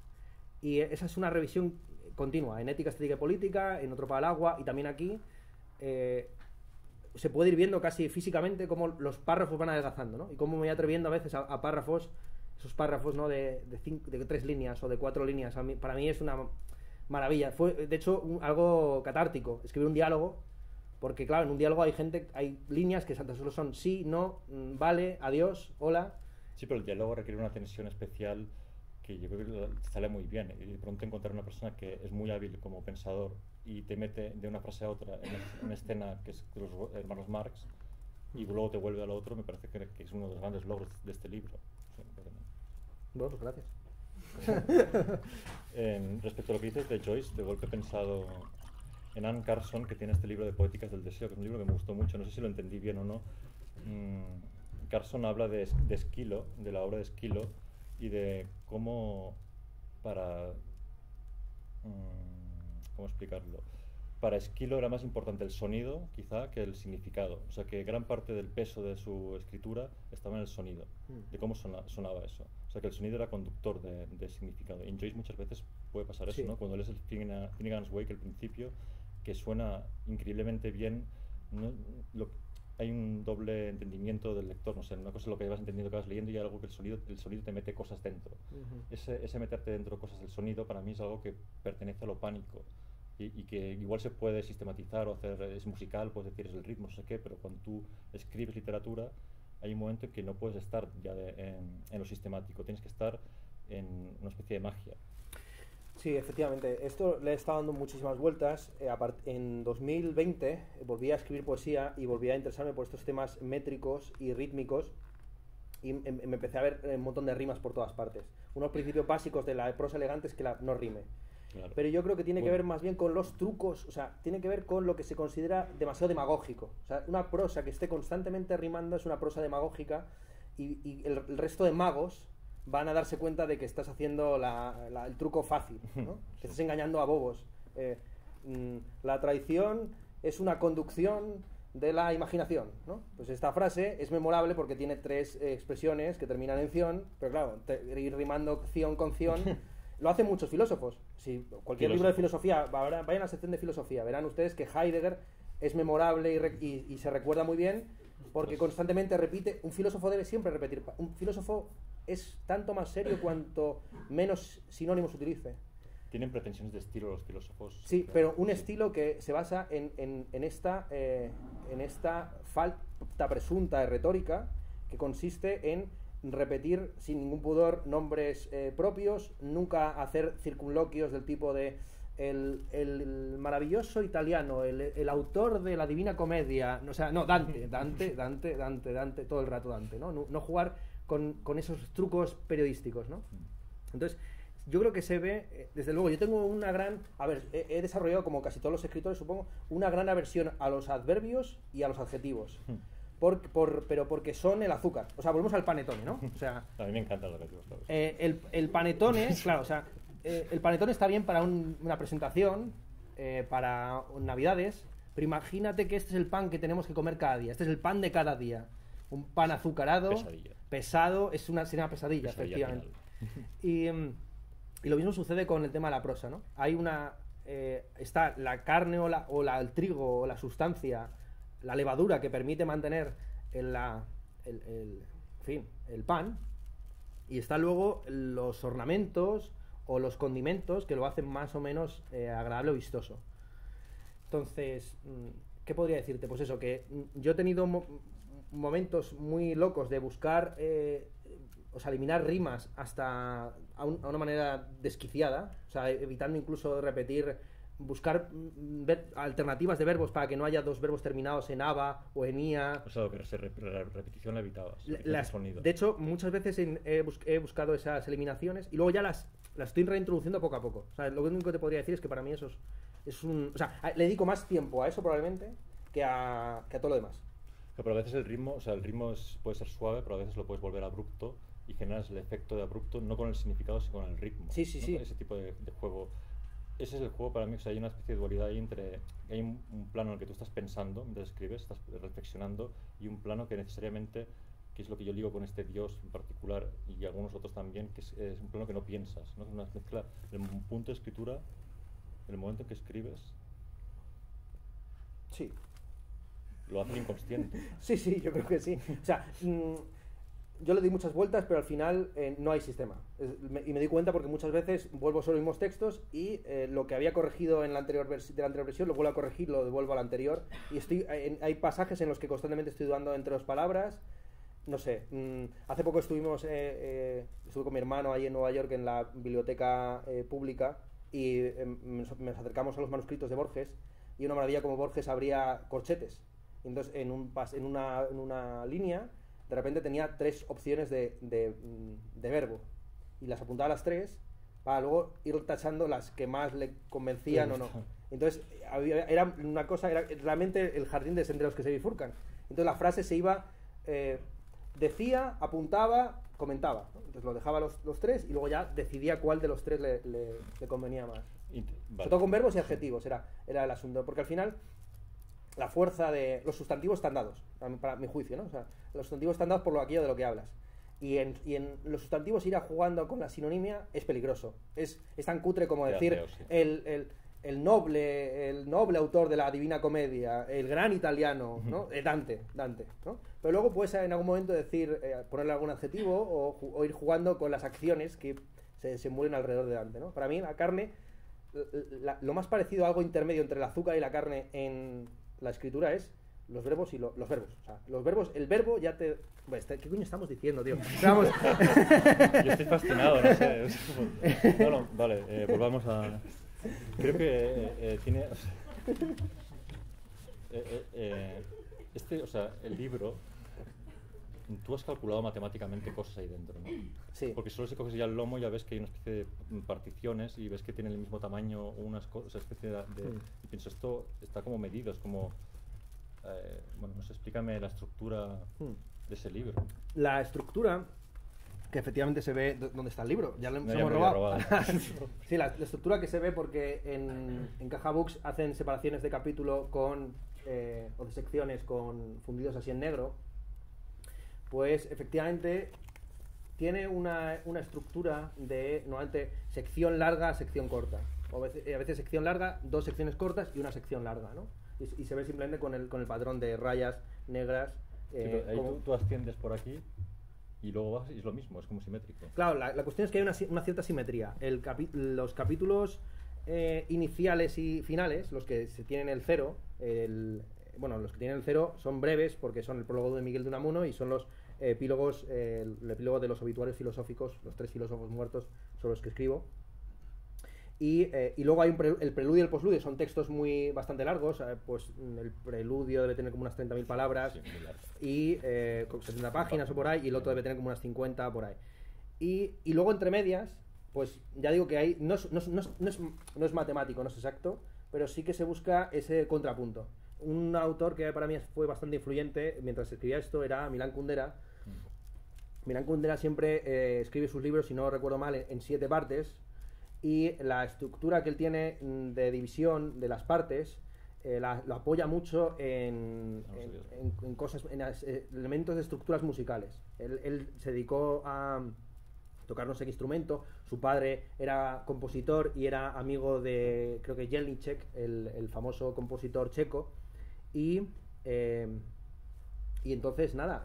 D: y esa es una revisión continua en Ética, Estética y Política, en Otro para el Agua, y también aquí. Se puede ir viendo casi físicamente cómo los párrafos van adelgazando, ¿no? Y cómo me voy atreviendo a veces a párrafos, esos párrafos, ¿no? de 3 líneas o de 4 líneas. Para mí es una maravilla. Fue, de hecho, algo catártico escribir un diálogo, porque claro, en un diálogo hay líneas que solo son sí, no, vale, adiós, hola.
B: Sí, pero el diálogo requiere una tensión especial que yo creo que sale muy bien, y de pronto encontrar una persona que es muy hábil como pensador y te mete de una frase a otra en una escena que es de los hermanos Marx y luego te vuelve al otro, me parece que es uno de los grandes logros de este libro.
D: Bueno, pues gracias.
B: Respecto a lo que dices de Joyce, de golpe he pensado en Anne Carson, que tiene este libro de Poéticas del Deseo, que es un libro que me gustó mucho, no sé si lo entendí bien o no. Carson habla de Esquilo, de la obra de Esquilo, y de cómo ¿cómo explicarlo? Para Esquilo era más importante el sonido, quizá, que el significado. O sea, que gran parte del peso de su escritura estaba en el sonido, de cómo sonaba eso. O sea, que el sonido era conductor de significado. Y en Joyce muchas veces puede pasar eso, ¿no? Cuando lees el Finnegan's Wake, el principio, que suena increíblemente bien, hay un doble entendimiento del lector, no sé, una cosa es lo que vas entendiendo que vas leyendo y algo que el sonido te mete cosas dentro. Ese meterte dentro cosas del sonido para mí es algo que pertenece a lo pánico y que igual se puede sistematizar o hacer, es musical, puedes decir es el ritmo, no sé qué, pero cuando tú escribes literatura hay un momento en que no puedes estar ya en lo sistemático, tienes que estar en una especie de magia.
D: Sí, efectivamente. Esto le he estado dando muchísimas vueltas. En 2020 volví a escribir poesía y volví a interesarme por estos temas métricos y rítmicos y me empecé a ver un montón de rimas por todas partes. Unos principios básicos de la prosa elegante es que no rime.
B: Claro.
D: Pero yo creo que tiene que ver más bien con los trucos, o sea, tiene que ver con lo que se considera demasiado demagógico. O sea, una prosa que esté constantemente rimando es una prosa demagógica y el resto de magos van a darse cuenta de que estás haciendo el truco fácil, ¿no? Que estás engañando a bobos. La traición es una conducción de la imaginación, ¿no? Pues esta frase es memorable porque tiene 3 expresiones que terminan en ción, pero claro, ir rimando ción con ción lo hacen muchos filósofos. Si cualquier libro de filosofía, vayan a la sección de filosofía, verán ustedes que Heidegger es memorable y se recuerda muy bien porque constantemente repite. Un filósofo debe siempre repetir. Un filósofo es tanto más serio cuanto menos sinónimos utilice.
B: Tienen pretensiones de estilo los filósofos.
D: Sí, pero un estilo que se basa en esta falta presunta de retórica que consiste en repetir sin ningún pudor nombres propios, nunca hacer circunloquios del tipo de el maravilloso italiano, el autor de la Divina Comedia, o sea, no, Dante, todo el rato Dante, ¿no? No jugar con esos trucos periodísticos, ¿no? Entonces, yo creo que se ve, desde luego, yo tengo una gran, he desarrollado, como casi todos los escritores, supongo, una gran aversión a los adverbios y a los adjetivos. Pero porque son el azúcar. O sea, volvemos al panetone, ¿no? O sea,
B: a mí me encanta los adjetivos, claro.
D: El panetone, claro, o sea, el panetone está bien para una presentación, para Navidades, pero imagínate que este es el pan que tenemos que comer cada día. Este es el pan de cada día. Un pan azucarado, pesado, sería una pesadilla, efectivamente. Y lo mismo sucede con el tema de la prosa, ¿no? Hay está la carne el trigo o la sustancia, la levadura que permite mantener el pan, y está luego los ornamentos o los condimentos que lo hacen más o menos agradable o vistoso. Entonces, ¿qué podría decirte? Pues eso, que yo he tenido momentos muy locos de buscar, eliminar rimas hasta a una manera desquiciada, o sea, evitando incluso repetir, buscar alternativas de verbos para que no haya 2 verbos terminados en aba o en ia.
B: O sea, que la repetición la evitabas.
D: De hecho, muchas veces he buscado esas eliminaciones y luego ya las estoy reintroduciendo poco a poco. O sea, lo único que te podría decir es que para mí eso es o sea, le dedico más tiempo a eso probablemente que a todo lo demás.
B: Pero a veces el ritmo puede ser suave, pero a veces lo puedes volver abrupto y generas el efecto de abrupto no con el significado, sino con el ritmo.
D: Sí.
B: Ese tipo de juego. Ese es el juego para mí. O sea, hay una especie de dualidad ahí hay un plano en el que tú estás pensando mientras escribes, estás reflexionando, y un plano que necesariamente, que es lo que yo ligo con este Dios en particular y algunos otros también, que es un plano que no piensas, ¿no? Es una mezcla del punto de escritura, el momento en que escribes.
D: Sí.
B: Lo hacen inconsciente.
D: Sí, yo creo que sí. O sea, yo le di muchas vueltas, pero al final no hay sistema. Y me di cuenta porque muchas veces vuelvo sobre los mismos textos y lo que había corregido en la anterior versión lo vuelvo a corregir, lo devuelvo a la anterior. Y hay pasajes en los que constantemente estoy dudando entre 2 palabras. No sé, hace poco estuve con mi hermano ahí en Nueva York en la biblioteca pública y nos acercamos a los manuscritos de Borges, y una maravilla como Borges abría corchetes. Y entonces en una línea de repente tenía 3 opciones de verbo y las apuntaba a las 3 para luego ir tachando las que más le convencían o no. Entonces era una cosa, era realmente el jardín de senderos que se bifurcan. Entonces la frase se iba, decía, apuntaba, comentaba, ¿no? Entonces lo dejaba los 3 y luego ya decidía cuál de los 3 le convenía más.
B: Vale.
D: Sobre todo con verbos y adjetivos era el asunto, porque al final la fuerza de los sustantivos están dados, para mi juicio, ¿no? O sea, los sustantivos están dados por aquello de lo que hablas. Y en los sustantivos ir a jugando con la sinonimia es peligroso. Es tan cutre como decir
B: feo, sí.
D: el noble autor de la Divina Comedia, el gran italiano, ¿no? Dante, ¿no? Pero luego puedes en algún momento decir, ponerle algún adjetivo o ir jugando con las acciones que se mueven alrededor de Dante, ¿no? Para mí la carne lo más parecido a algo intermedio entre el azúcar y la carne en la escritura es los verbos y los verbos. O sea, los verbos, el verbo ya te... Bueno, ¿qué coño estamos diciendo, tío? Vamos.
B: Yo estoy fascinado, no sé. No, vale, volvamos a... Creo que tiene... O sea, o sea, el libro, tú has calculado matemáticamente cosas ahí dentro, ¿no?
D: Sí.
B: Porque solo si coges ya el lomo ya ves que hay una especie de particiones y ves que tienen el mismo tamaño o unas cosas, especie de... Y pienso, esto está como medido, es como... bueno, no sé, explícame la estructura de ese libro.
D: La estructura, que efectivamente se ve donde está el libro, ya lo
B: No,
D: hemos
B: ya me lo he
D: robado.
B: robado.
D: Sí, la estructura que se ve porque en Caja Books hacen separaciones de capítulo con o de secciones con fundidos así en negro, pues efectivamente tiene una estructura de normalmente sección larga, sección corta, o a veces sección larga, dos secciones cortas y una sección larga, ¿no? Y se ve simplemente con el patrón de rayas negras.
B: Sí, pero ahí tú asciendes por aquí y luego vas y es lo mismo, es como simétrico.
D: Claro, la cuestión es que hay una cierta simetría. Los capítulos iniciales y finales, los que se tienen el cero, los que tienen el cero son breves porque son el prólogo de Miguel de Unamuno y son los epílogos, el epílogo de los obituarios filosóficos, los 3 filósofos muertos sobre los que escribo. Y luego hay el preludio y el posludio, son textos bastante largos, pues el preludio debe tener como unas 30.000 palabras,
B: Sí, muy largo.
D: y con 70 páginas o por ahí, y el otro debe tener como unas 50 por ahí. Y luego entre medias, pues ya digo que hay, no es matemático, no es exacto, pero sí que se busca ese contrapunto. Un autor que para mí fue bastante influyente mientras escribía esto era Milan Kundera. Milan Kundera siempre escribe sus libros, si no recuerdo mal, en 7 partes. Y la estructura que él tiene de división de las partes lo apoya mucho en cosas, en elementos de estructuras musicales. Él se dedicó a tocar no sé qué instrumento. Su padre era compositor y era amigo de, creo que Jelníček, el famoso compositor checo. Y entonces, nada,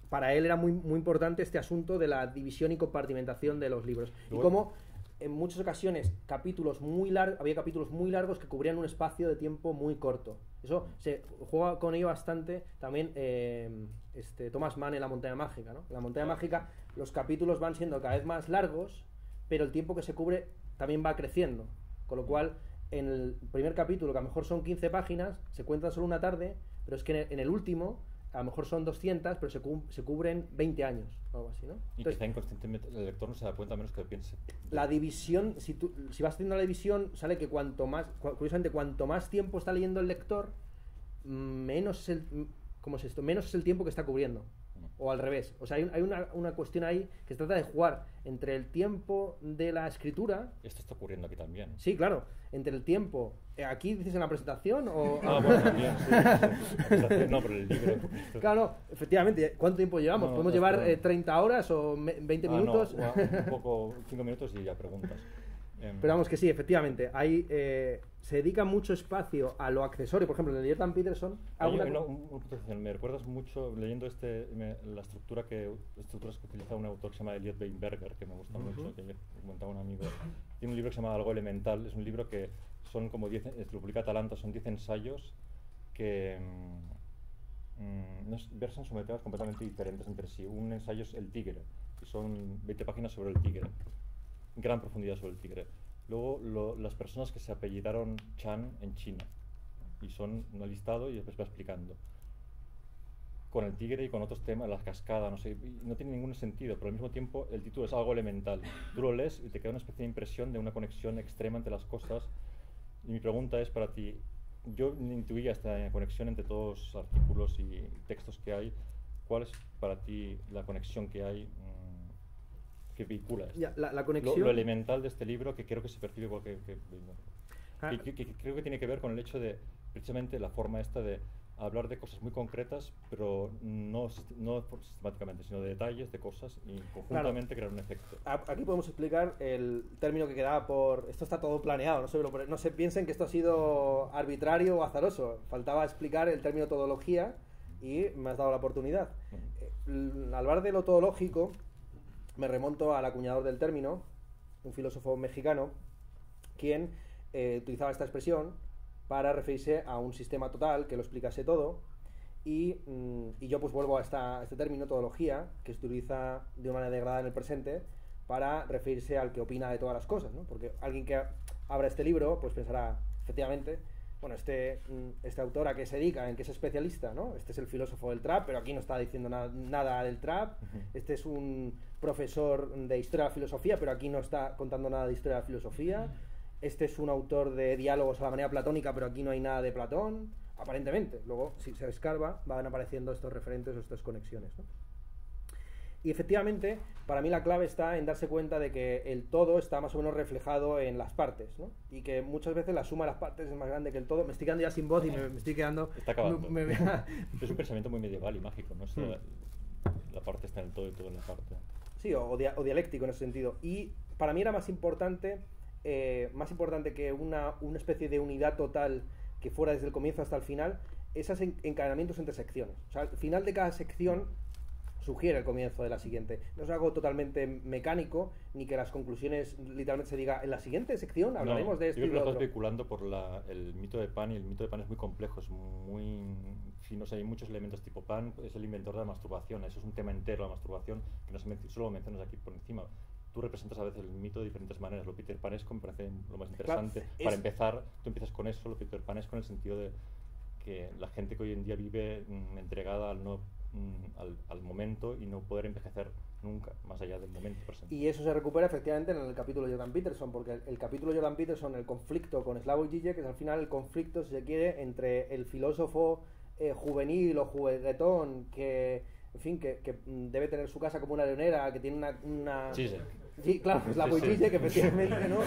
D: para él era muy importante este asunto de la división y compartimentación de los libros. Y cómo en muchas ocasiones había capítulos muy largos que cubrían un espacio de tiempo muy corto. Eso se juega con ello bastante también Thomas Mann en La montaña mágica, ¿no? En La montaña mágica los capítulos van siendo cada vez más largos, pero el tiempo que se cubre también va creciendo. Con lo cual, en el primer capítulo, que a lo mejor son 15 páginas, se cuentan solo una tarde, pero es que en el último a lo mejor son 200, pero se cubren 20 años o algo así, ¿no?
B: Y
D: Entonces,
B: quizá inconscientemente el lector no se da cuenta a menos que lo piense.
D: la división, si vas haciendo la división, sale que curiosamente, cuanto más tiempo está leyendo el lector, menos es menos es el tiempo que está cubriendo. O al revés. O sea, hay una cuestión ahí que se trata de jugar entre el tiempo de la escritura.
B: Esto está ocurriendo aquí también.
D: Sí, claro. Entre el tiempo. ¿Aquí dices en la presentación o...?
B: Bueno, también, sí. No, pero el libro.
D: Claro, no, efectivamente. ¿Cuánto tiempo llevamos?
B: No,
D: ¿Podemos llevar 30 horas o 20 minutos?
B: No, un poco, 5 minutos y ya preguntas.
D: Pero vamos que sí, efectivamente. Ahí se dedica mucho espacio a lo accesorio. Por ejemplo, en el de Jordan Peterson...
B: Me recuerdas mucho, leyendo las estructuras que utiliza un autor que se llama Elliot Weinberger, que me gusta mucho, que me comentaba un amigo. Tiene un libro que se llama Algo Elemental. Es un libro que son como 10, lo publica Atalanta, son 10 ensayos que versan sobre temas completamente diferentes entre sí. Un ensayo es el tigre, y son 20 páginas sobre el tigre. Gran profundidad sobre el tigre. Luego las personas que se apellidaron Chan en China, y son un listado y después va explicando con el tigre y con otros temas, las cascadas, no sé, no tiene ningún sentido, pero al mismo tiempo el título es algo elemental. Tú lo lees y te queda una especie de impresión de una conexión extrema entre las cosas. Y mi pregunta es para ti, yo intuía esta conexión entre todos los artículos y textos que hay. ¿Cuál es para ti la conexión que hay que vehicula esto?
D: Ya, la conexión...
B: Lo elemental de este libro, que creo que se percibe igual que creo que tiene que ver con el hecho de, precisamente, la forma esta de hablar de cosas muy concretas, pero no sistemáticamente, sino de detalles, de cosas, y conjuntamente crear un efecto.
D: Aquí podemos explicar el término que quedaba por... Esto está todo planeado, no se piensen que esto ha sido arbitrario o azaroso. Faltaba explicar el término todología y me has dado la oportunidad. Al hablar de lo todológico, me remonto al acuñador del término, un filósofo mexicano, quien utilizaba esta expresión para referirse a un sistema total que lo explicase todo. Y yo pues vuelvo a este término, todología, que se utiliza de una manera degradada en el presente para referirse al que opina de todas las cosas, ¿no? Porque alguien que abra este libro pues pensará, efectivamente, bueno, este autor a qué se dedica, en qué es especialista, ¿no? Este es el filósofo del trap, pero aquí no está diciendo nada del trap. Este es un profesor de historia de la filosofía, pero aquí no está contando nada de historia de la filosofía. Este es un autor de diálogos a la manera platónica, pero aquí no hay nada de Platón, aparentemente. Luego, si se escarba, van apareciendo estos referentes o estas conexiones, ¿no? Y efectivamente, para mí la clave está en darse cuenta de que el todo está más o menos reflejado en las partes, ¿no? Y que muchas veces la suma de las partes es más grande que el todo. Me estoy quedando ya sin voz y me estoy quedando...
B: Está acabando. Es un pensamiento muy medieval y mágico, ¿no? La parte está en el todo y todo en la parte.
D: Sí, o dialéctico en ese sentido. Y para mí era más importante que una especie de unidad total que fuera desde el comienzo hasta el final, esos encadenamientos entre secciones. O sea, al final de cada sección sugiere el comienzo de la siguiente. No es algo totalmente mecánico, ni que las conclusiones literalmente se diga en la siguiente sección hablaremos de esto.
B: Yo
D: y
B: creo que
D: lo
B: lo estás
D: otro.
B: especulando por el mito de Pan, y el mito de Pan es muy complejo, es muy fino, o sea, hay muchos elementos tipo Pan, es el inventor de la masturbación, eso es un tema entero, la masturbación, que no solo lo mencionas aquí por encima. Tú representas a veces el mito de diferentes maneras. Lo Peter Panesco me parece lo más interesante. Claro, para empezar, tú empiezas con eso, lo Peter Panesco, en el sentido de que la gente que hoy en día vive entregada al momento y no poder envejecer nunca, más allá del momento presente.
D: Y eso se recupera efectivamente en el capítulo de Jordan Peterson, porque el capítulo de Jordan Peterson, el conflicto con Slavoj Žižek, que es al final el conflicto, si se quiere, entre el filósofo juvenil o juguetón que, en fin, que debe tener su casa como una leonera, que tiene una... Sí, claro, Slavoj Žižek, efectivamente, ¿no?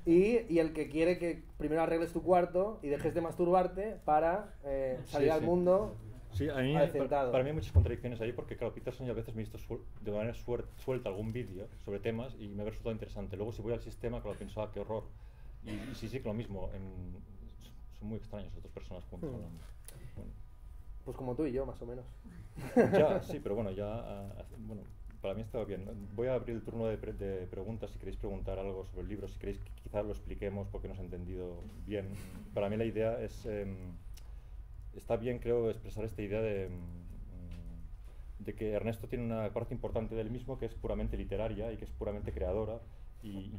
D: Y el que quiere que primero arregles tu cuarto y dejes de masturbarte para salir al mundo.
B: Sí, para mí hay muchas contradicciones ahí, porque claro, Peterson ya a veces me he visto de manera suelta algún vídeo sobre temas y me ha resultado interesante. Luego si voy al sistema, claro, pienso, qué horror. Y sí, que lo mismo, son muy extraños otras personas juntos hablando. Bueno.
D: Pues como tú y yo, más o menos.
B: Ya, sí, pero bueno, bueno, para mí estaba bien. Voy a abrir el turno de preguntas, si queréis preguntar algo sobre el libro, si queréis que quizás lo expliquemos porque no os he entendido bien. Para mí la idea es... está bien, creo, expresar esta idea de que Ernesto tiene una parte importante del mismo que es puramente literaria y que es puramente creadora, y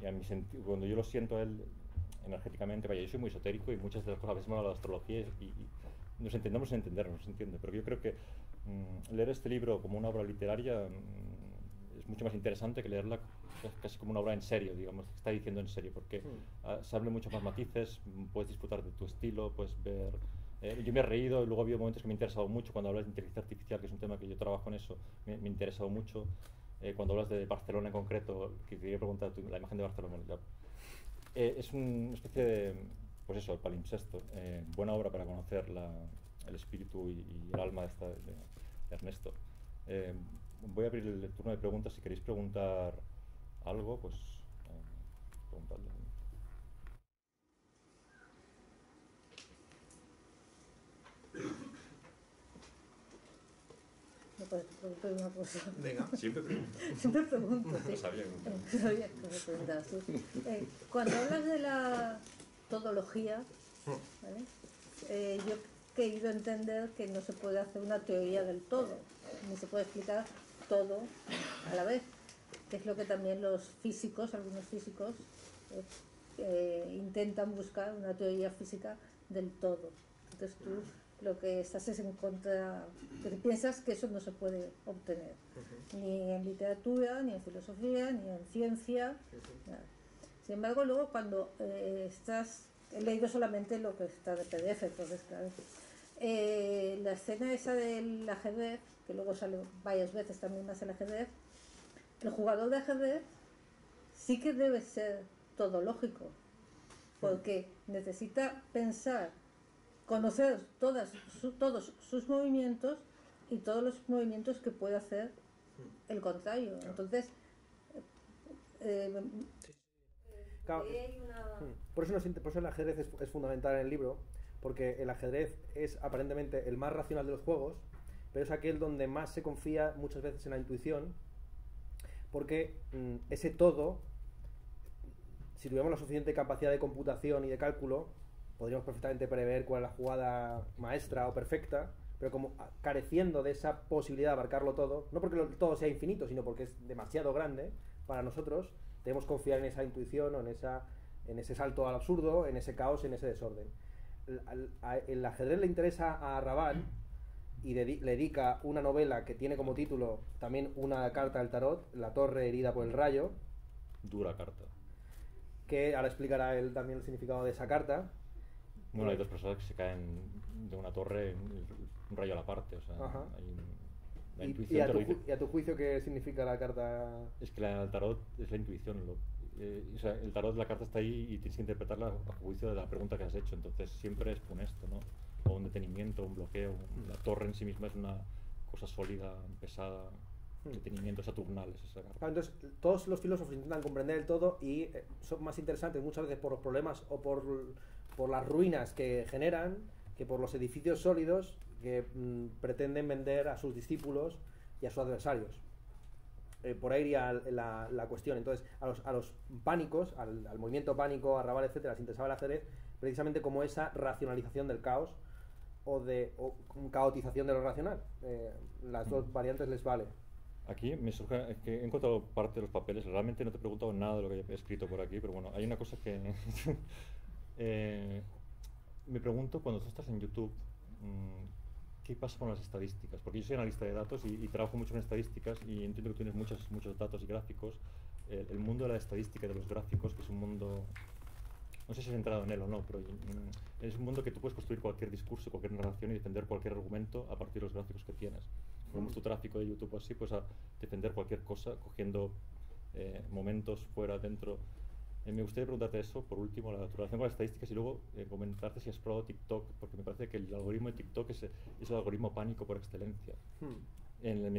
B: a mi cuando yo lo siento a él energéticamente, vaya, yo soy muy esotérico y muchas de las cosas a veces me hablan de la astrología y nos entendemos sin entendernos, se entiende, pero yo creo que leer este libro como una obra literaria es mucho más interesante que leerla casi como una obra en serio, digamos, que está diciendo en serio, porque se habla muchos más matices, puedes disfrutar de tu estilo, puedes ver... yo me he reído y luego ha habido momentos que me ha interesado mucho cuando hablas de inteligencia artificial, que es un tema que yo trabajo en eso, me ha interesado mucho. Cuando hablas de Barcelona en concreto, que quería preguntar la imagen de Barcelona, es una especie de, pues eso, el palimpsesto, buena obra para conocer el espíritu y el alma de Ernesto. Voy a abrir el turno de preguntas, si queréis preguntar algo, pues preguntadlo.
E: ¿Me puedes preguntar una cosa?
C: Venga, siempre pregunto.
E: Siempre pregunto, sí.
B: No sabía que
E: No sabía que me preguntabas tú. Cuando hablas de la todología, ¿vale? Yo he querido entender que no se puede hacer una teoría del todo, ni se puede explicar todo a la vez, que es lo que también los físicos, algunos físicos, intentan buscar una teoría física del todo. Entonces tú lo que estás es en contra, que piensas que eso no se puede obtener, ni en literatura, ni en filosofía, ni en ciencia, nada. Sin embargo, luego cuando he leído solamente lo que está de PDF, entonces claro, la escena esa del ajedrez, que luego sale varias veces también más el ajedrez, el jugador de ajedrez sí que debe ser todológico, porque necesita pensar, conocer todos sus movimientos y todos los movimientos que puede hacer el contrario. Entonces,
D: claro, por eso el ajedrez es fundamental en el libro, porque el ajedrez es aparentemente el más racional de los juegos, pero es aquel donde más se confía muchas veces en la intuición, porque ese todo si tuviéramos la suficiente capacidad de computación y de cálculo, podríamos perfectamente prever cuál es la jugada maestra o perfecta, pero como careciendo de esa posibilidad de abarcarlo todo, no porque todo sea infinito, sino porque es demasiado grande para nosotros, debemos confiar en esa intuición o en ese salto al absurdo, en ese caos, en ese desorden. El ajedrez le interesa a Raval y le dedica una novela que tiene como título también una carta del tarot, La torre herida por el rayo.
B: Dura carta.
D: Que ahora explicará él también el significado de esa carta.
B: Bueno, hay dos personas que se caen de una torre, un rayo a la parte, o sea, la intuición te lo dice.
D: ¿Y a tu juicio qué significa la carta?
B: Es que el tarot es la intuición, o sea, el tarot, la carta está ahí y tienes que interpretarla a juicio de la pregunta que has hecho, entonces siempre es funesto, ¿no? O un detenimiento, un bloqueo. La torre en sí misma es una cosa sólida, pesada. Detenimiento saturnal es esa carta.
D: Entonces, todos los filósofos intentan comprender el todo y son más interesantes muchas veces por los problemas o por las ruinas que generan que por los edificios sólidos que pretenden vender a sus discípulos y a sus adversarios. Por ahí iría la cuestión. Entonces, a los pánicos, al movimiento pánico, a Raval, etcétera, les interesaba el ajedrez precisamente como esa racionalización del caos o caotización de lo racional. Las dos variantes les vale.
B: Aquí me surge, es que he encontrado parte de los papeles, realmente no te he preguntado nada de lo que he escrito por aquí, pero bueno, hay una cosa que me pregunto cuando tú estás en YouTube, ¿qué pasa con las estadísticas? Porque yo soy analista de datos y trabajo mucho en estadísticas y entiendo que tienes muchos datos y gráficos. El mundo de la estadística y de los gráficos, que es un mundo, no sé si has entrado en él o no, pero es un mundo que tú puedes construir cualquier discurso, cualquier narración y defender cualquier argumento a partir de los gráficos que tienes. Como tu tráfico de YouTube así, pues a defender cualquier cosa cogiendo momentos fuera, dentro. Me gustaría preguntarte eso, por último, la relación con las estadísticas y luego comentarte si has probado TikTok, porque me parece que el algoritmo de TikTok es el algoritmo pánico por excelencia. En la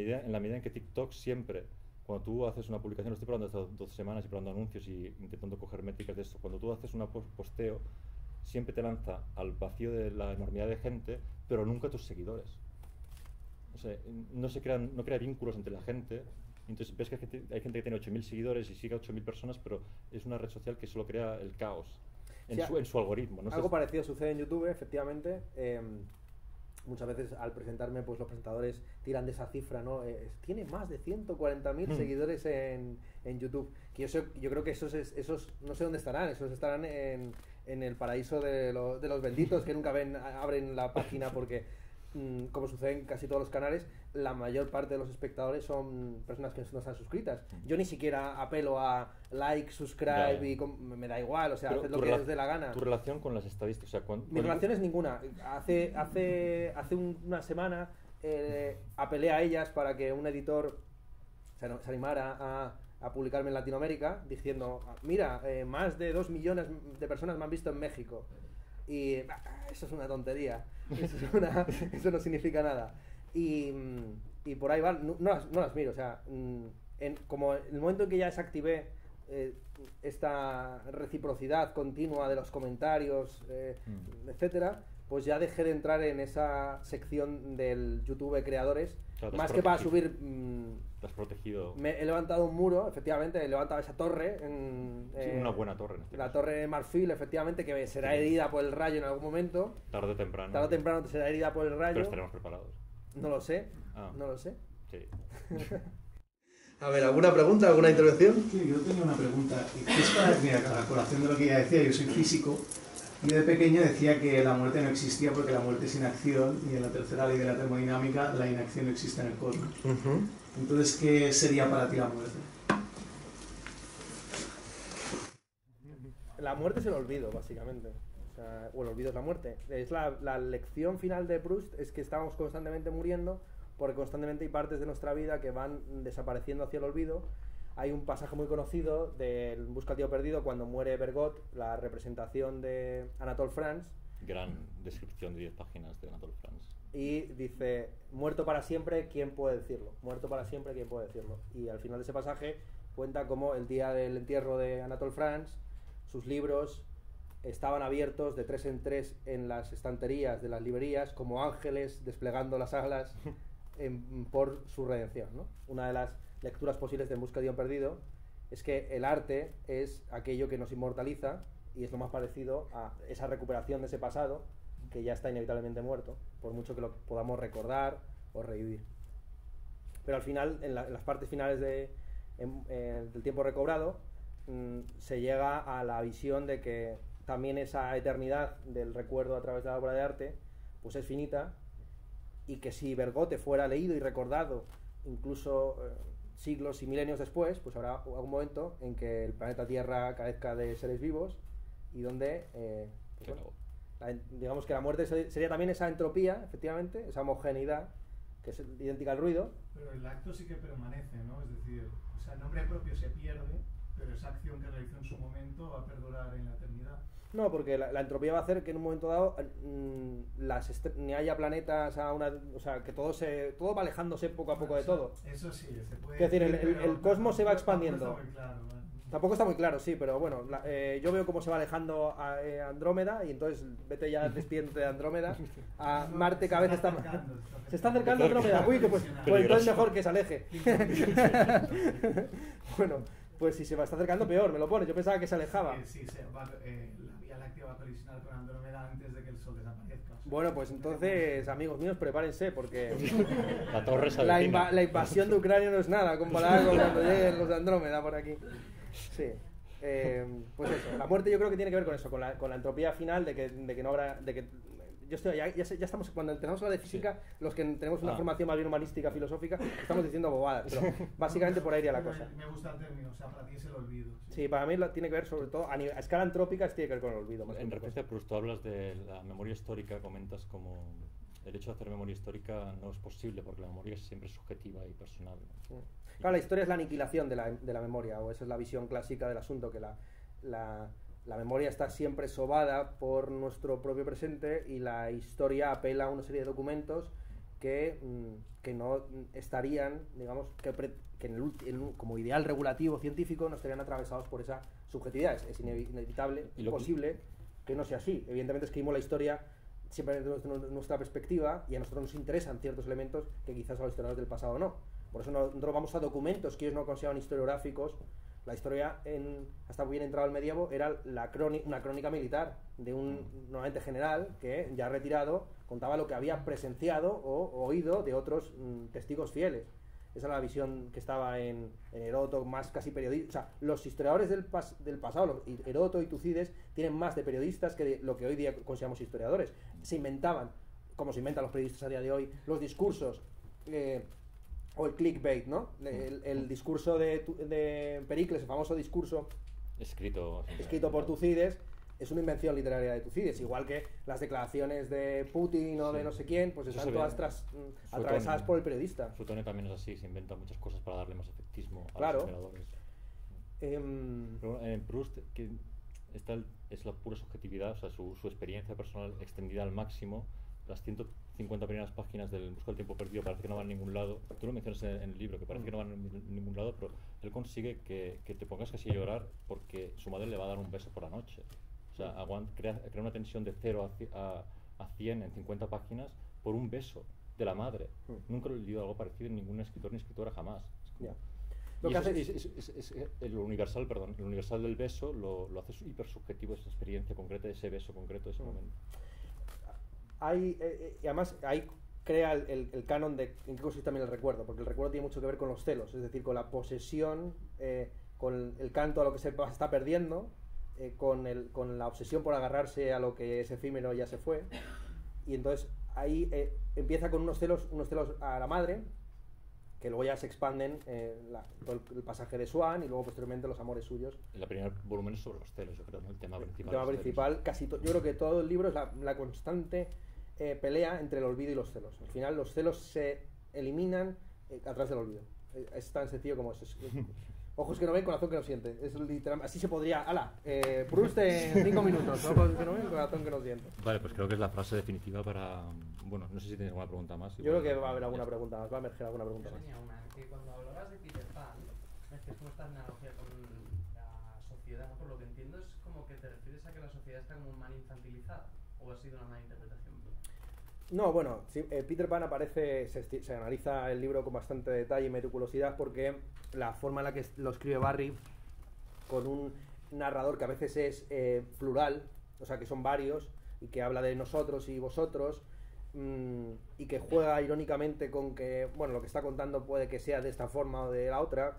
B: medida en que TikTok siempre, cuando tú haces una publicación, lo estoy probando hasta 12 semanas y probando anuncios y intentando coger métricas de esto, cuando tú haces un posteo, siempre te lanza al vacío de la enormidad de gente, pero nunca a tus seguidores. O sea, no crea vínculos entre la gente. Entonces ves que hay gente que tiene 8.000 seguidores y sigue a 8.000 personas, pero es una red social que solo crea el caos en su algoritmo. ¿No?
D: Algo parecido sucede en YouTube, efectivamente. Muchas veces al presentarme, pues los presentadores tiran de esa cifra, ¿no? Tiene más de 140.000 seguidores en YouTube. Que yo creo que esos no sé dónde estarán, esos estarán en el paraíso de los benditos que nunca abren la página porque... como sucede en casi todos los canales, la mayor parte de los espectadores son personas que no están suscritas. Yo ni siquiera apelo a like, subscribe y me da igual, o sea, hacer lo que les dé la gana.
B: ¿Tu relación con las estadísticas? O sea,
D: Mi relación es ninguna. Hace una semana apelé a ellas para que un editor se animara a publicarme en Latinoamérica diciendo, mira, más de 2 millones de personas me han visto en México. Y eso es una tontería, eso no significa nada. Y por ahí van, no las miro, o sea, como en el momento en que ya desactivé esta reciprocidad continua de los comentarios, etcétera, pues ya dejé de entrar en esa sección del YouTube creadores,
B: claro,
D: más que para subir...
B: Te has protegido.
D: He levantado un muro, efectivamente, he levantado esa torre.
B: Sí, una buena torre en este
D: La
B: caso.
D: torre de marfil, efectivamente, que será herida por el rayo en algún momento.
B: Tarde o temprano.
D: Tarde o temprano será herida por el rayo.
B: Pero estaremos preparados.
D: No lo sé,
B: Ah.
D: no lo sé.
B: Sí.
F: A ver, ¿alguna pregunta, alguna intervención?
G: Sí, yo tenía una pregunta. Es para, mira, a colación de lo que ella decía, yo soy físico y de pequeño decía que la muerte no existía porque la muerte es inacción y en la tercera ley de la termodinámica la inacción no existe en el cosmos. Entonces, ¿qué sería para ti la muerte?
D: La muerte es el olvido, básicamente. O el olvido es la muerte. Es la lección final de Proust, es que estamos constantemente muriendo porque constantemente hay partes de nuestra vida que van desapareciendo hacia el olvido. Hay un pasaje muy conocido de En busca del tío perdido cuando muere Bergot, la representación de Anatole France.
B: Gran descripción de 10 páginas de Anatole France.
D: Y dice, muerto para siempre, ¿quién puede decirlo? Muerto para siempre, ¿quién puede decirlo? Y al final de ese pasaje cuenta cómo el día del entierro de Anatole France, sus libros estaban abiertos de 3 en 3 en las estanterías de las librerías como ángeles desplegando las alas por su redención, ¿no? Una de las lecturas posibles de En busca de un perdido es que el arte es aquello que nos inmortaliza y es lo más parecido a esa recuperación de ese pasado que ya está inevitablemente muerto, por mucho que lo podamos recordar o revivir. Pero al final, en las partes finales del tiempo recobrado, se llega a la visión de que también esa eternidad del recuerdo a través de la obra de arte pues es finita, y que si Bergotte fuera leído y recordado incluso siglos y milenios después, pues habrá algún momento en que el planeta Tierra carezca de seres vivos y donde pues bueno, digamos que la muerte sería también esa entropía, efectivamente, esa homogeneidad que es idéntica al ruido.
G: Pero el acto sí que permanece, ¿no? Es decir, o sea, el nombre propio se pierde, pero esa acción que realizó en su momento va a perdurar en la eternidad.
D: No, porque la entropía va a hacer que en un momento dado ni haya planetas o sea, que todo va alejándose poco a poco de todo.
G: Eso sí, se puede.
D: Es decir, el cosmos se va expandiendo.
G: Tampoco está muy claro, ¿vale?
D: Tampoco está muy claro, sí, pero bueno, yo veo cómo se va alejando a Andrómeda, y entonces vete ya despidiéndote de Andrómeda. A Marte cada vez está más. Se está acercando a Andrómeda. Uy, que pues entonces mejor que se aleje. Bueno, pues si se va está acercando, peor, me lo pone. Yo pensaba que se alejaba.
G: Sí, la Vía Láctea va a colisionar con Andrómeda antes de que el Sol desaparezca. O sea,
D: Bueno, pues entonces, amigos míos, prepárense, porque
B: La torre se avecina.
D: la invasión de Ucrania no es nada comparada con cuando lleguen los de Andrómeda por aquí. Sí. Pues eso, la muerte yo creo que tiene que ver con eso, con la entropía final de que no habrá... ya estamos, cuando tenemos la de física, los que tenemos una formación más bien humanística, filosófica, estamos diciendo bobadas, pero básicamente por ahí iría la cosa.
G: Me gusta el término, o sea, para ti es el olvido.
D: Sí, para mí tiene que ver sobre todo, a escala antrópica, tiene que ver con el olvido.
B: En referencia a Proust, tú hablas de la memoria histórica, comentas como el hecho de hacer memoria histórica no es posible porque la memoria es siempre subjetiva y personal, ¿no?
D: Claro, la historia es la aniquilación de la memoria, o esa es la visión clásica del asunto, que la memoria está siempre sobada por nuestro propio presente, y la historia apela a una serie de documentos que no estarían, digamos, como ideal regulativo científico no estarían atravesados por esa subjetividad. Es inevitable, imposible que no sea así. Evidentemente escribimos la historia siempre desde nuestra perspectiva, y a nosotros nos interesan ciertos elementos que quizás a los historiadores del pasado no. Por eso nosotros vamos a documentos que ellos no consideran historiográficos. La historia, hasta bien entrado el medievo, era una crónica militar de un normalmente general que, ya retirado, contaba lo que había presenciado o oído de otros testigos fieles. Esa era la visión que estaba en Heródoto, más casi periodista. O sea, los historiadores del pasado, Heródoto y Tucídides, tienen más de periodistas que de lo que hoy día consideramos historiadores. Se inventaban, como se inventan los periodistas a día de hoy, los discursos, o el clickbait, ¿no? El discurso de Pericles, el famoso discurso
B: escrito
D: por Tucídides, es una invención literaria de Tucídides, igual que las declaraciones de Putin o de no sé quién, pues están todas atravesadas por el periodista.
B: Suetone también es así, se inventa muchas cosas para darle más efectismo a
D: Claro.
B: los operadores. Pero en Proust es la pura subjetividad, o sea, su experiencia personal extendida al máximo. Las 150 primeras páginas del Busca del tiempo perdido parece que no van a ningún lado. Tú lo mencionas en el libro, que parece que no van a ningún lado, pero él consigue que te pongas casi a llorar porque su madre le va a dar un beso por la noche. O sea, crea una tensión de 0 a 100 en 50 páginas por un beso de la madre. Nunca lo he leído algo parecido en ningún escritor ni escritora jamás.
D: Ya.
B: Lo que hace es el universal del beso lo hace hiper subjetivo, esa experiencia concreta de ese beso concreto de ese momento.
D: Y además ahí crea el canon de en qué consiste también el recuerdo, porque el recuerdo tiene mucho que ver con los celos, es decir, con la posesión, con el canto a lo que se está perdiendo, con la obsesión por agarrarse a lo que es efímero ya se fue, y entonces ahí empieza con unos celos a la madre, que luego ya se expanden todo el pasaje de Swann, y luego posteriormente los amores suyos.
B: El primer volumen es sobre los celos, yo creo, ¿no? El tema principal.
D: El tema principal, yo creo que todo el libro es la constante pelea entre el olvido y los celos. Al final los celos se eliminan a través del olvido. Es tan sencillo como eso. Ojos que no ven, corazón que no siente. Es literal, así se podría... Proust en 5 minutos. Ojos que no ven, corazón que no siente.
B: Vale, pues creo que es la frase definitiva para... Bueno, no sé si tienes alguna pregunta más.
D: Yo creo que va a haber alguna pregunta más. Va a emerger alguna pregunta más.
C: Tenía una, que cuando hablabas de Peter Pan, es como esta analogía con la sociedad, ¿no? Por lo que entiendo es como que te refieres a que la sociedad está como mal infantilizada, o ha sido una mala interpretación.
D: No, bueno, sí, Peter Pan aparece, se analiza el libro con bastante detalle y meticulosidad, porque la forma en la que lo escribe Barry con un narrador que a veces es plural, o sea, que son varios, y que habla de nosotros y vosotros, y que juega irónicamente con que, bueno, lo que está contando puede que sea de esta forma o de la otra,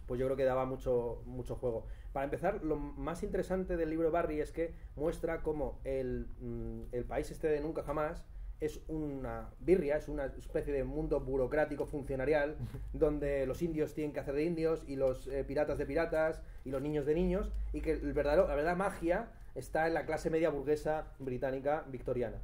D: pues yo creo que daba mucho juego. Para empezar, lo más interesante del libro de Barry es que muestra cómo el país este de Nunca Jamás es una birria, es una especie de mundo burocrático funcionarial donde los indios tienen que hacer de indios y los piratas de piratas y los niños de niños, y que la verdadera magia está en la clase media burguesa británica victoriana.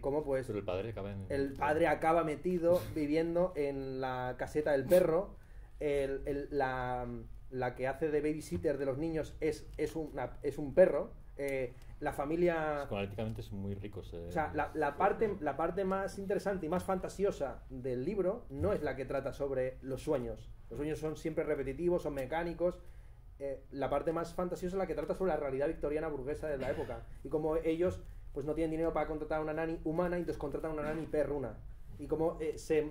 D: Como pues
B: Pero
D: el padre acaba metido viviendo en la caseta del perro, la que hace de babysitter de los niños es un perro, la familia...
B: Psicoanalíticamente es muy rico.
D: O sea, la parte más interesante y más fantasiosa del libro no es la que trata sobre los sueños. Los sueños son siempre repetitivos, son mecánicos. La parte más fantasiosa es la que trata sobre la realidad victoriana burguesa de la época. Y como ellos pues no tienen dinero para contratar a una nani humana, y entonces contratan a una nani perruna. Y como se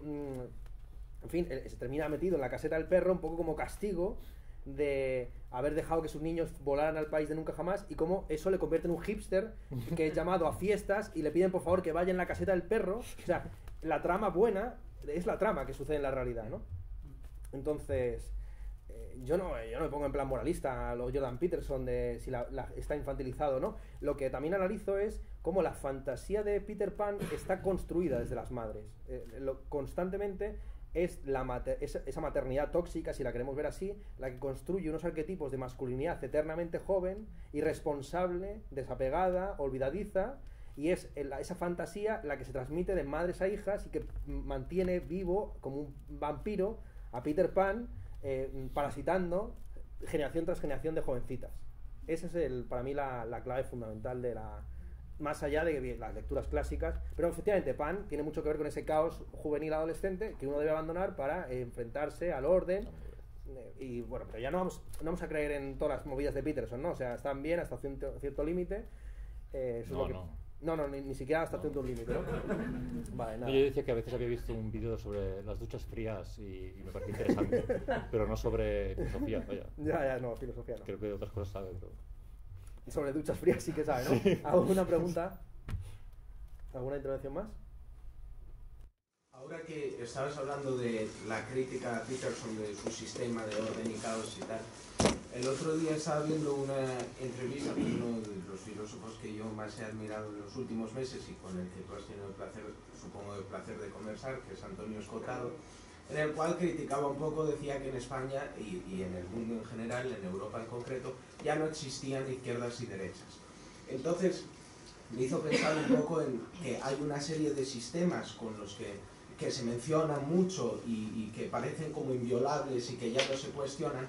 D: termina metido en la caseta del perro un poco como castigo de haber dejado que sus niños volaran al país de Nunca Jamás, y cómo eso le convierte en un hipster que es llamado a fiestas y le piden por favor que vaya en la caseta del perro. O sea, la trama buena es la trama que sucede en la realidad, ¿no? Entonces, yo no me pongo en plan moralista a los Jordan Peterson de si está infantilizado o no. Lo que también analizo es cómo la fantasía de Peter Pan está construida desde las madres. Constantemente es esa maternidad tóxica, si la queremos ver así, la que construye unos arquetipos de masculinidad eternamente joven, irresponsable, desapegada, olvidadiza, y es esa fantasía la que se transmite de madres a hijas y que mantiene vivo como un vampiro a Peter Pan, parasitando generación tras generación de jovencitas. Esa es para mí la clave fundamental de más allá de las lecturas clásicas, pero efectivamente Pan tiene mucho que ver con ese caos juvenil adolescente que uno debe abandonar para enfrentarse al orden. Y bueno, pero ya no vamos a creer en todas las movidas de Peterson, ¿no? O sea, están bien hasta cierto límite. Ni siquiera hasta cierto límite, ¿no? Vale, nada.
B: Yo decía que a veces había visto un vídeo sobre las duchas frías y me pareció interesante, pero no sobre filosofía, vaya.
D: No, filosofía no.
B: Creo que otras cosas sabe, pero...
D: Y sobre duchas frías sí que sabe, ¿no? Sí. ¿Alguna pregunta? ¿Alguna intervención más?
F: Ahora que estabas hablando de la crítica a Peterson de su sistema de orden y caos y tal, el otro día estaba viendo una entrevista con uno de los filósofos que yo más he admirado en los últimos meses y con el que tú has tenido el placer, supongo, el placer de conversar, que es Antonio Escotado, en el cual criticaba un poco, decía que en España y en el mundo en general, en Europa en concreto, ya no existían izquierdas y derechas. Entonces me hizo pensar un poco en que hay una serie de sistemas con los que se mencionan mucho y que parecen como inviolables y que ya no se cuestionan,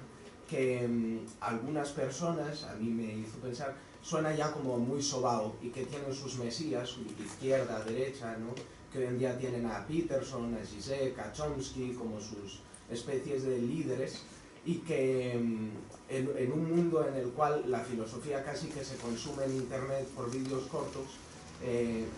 F: que algunas personas, a mí me hizo pensar, suena ya como muy sobao y que tienen sus mesías, izquierda, derecha, ¿no? Que hoy en día tienen a Peterson, a Zizek, a Chomsky como sus especies de líderes, y que en un mundo en el cual la filosofía casi que se consume en internet por vídeos cortos,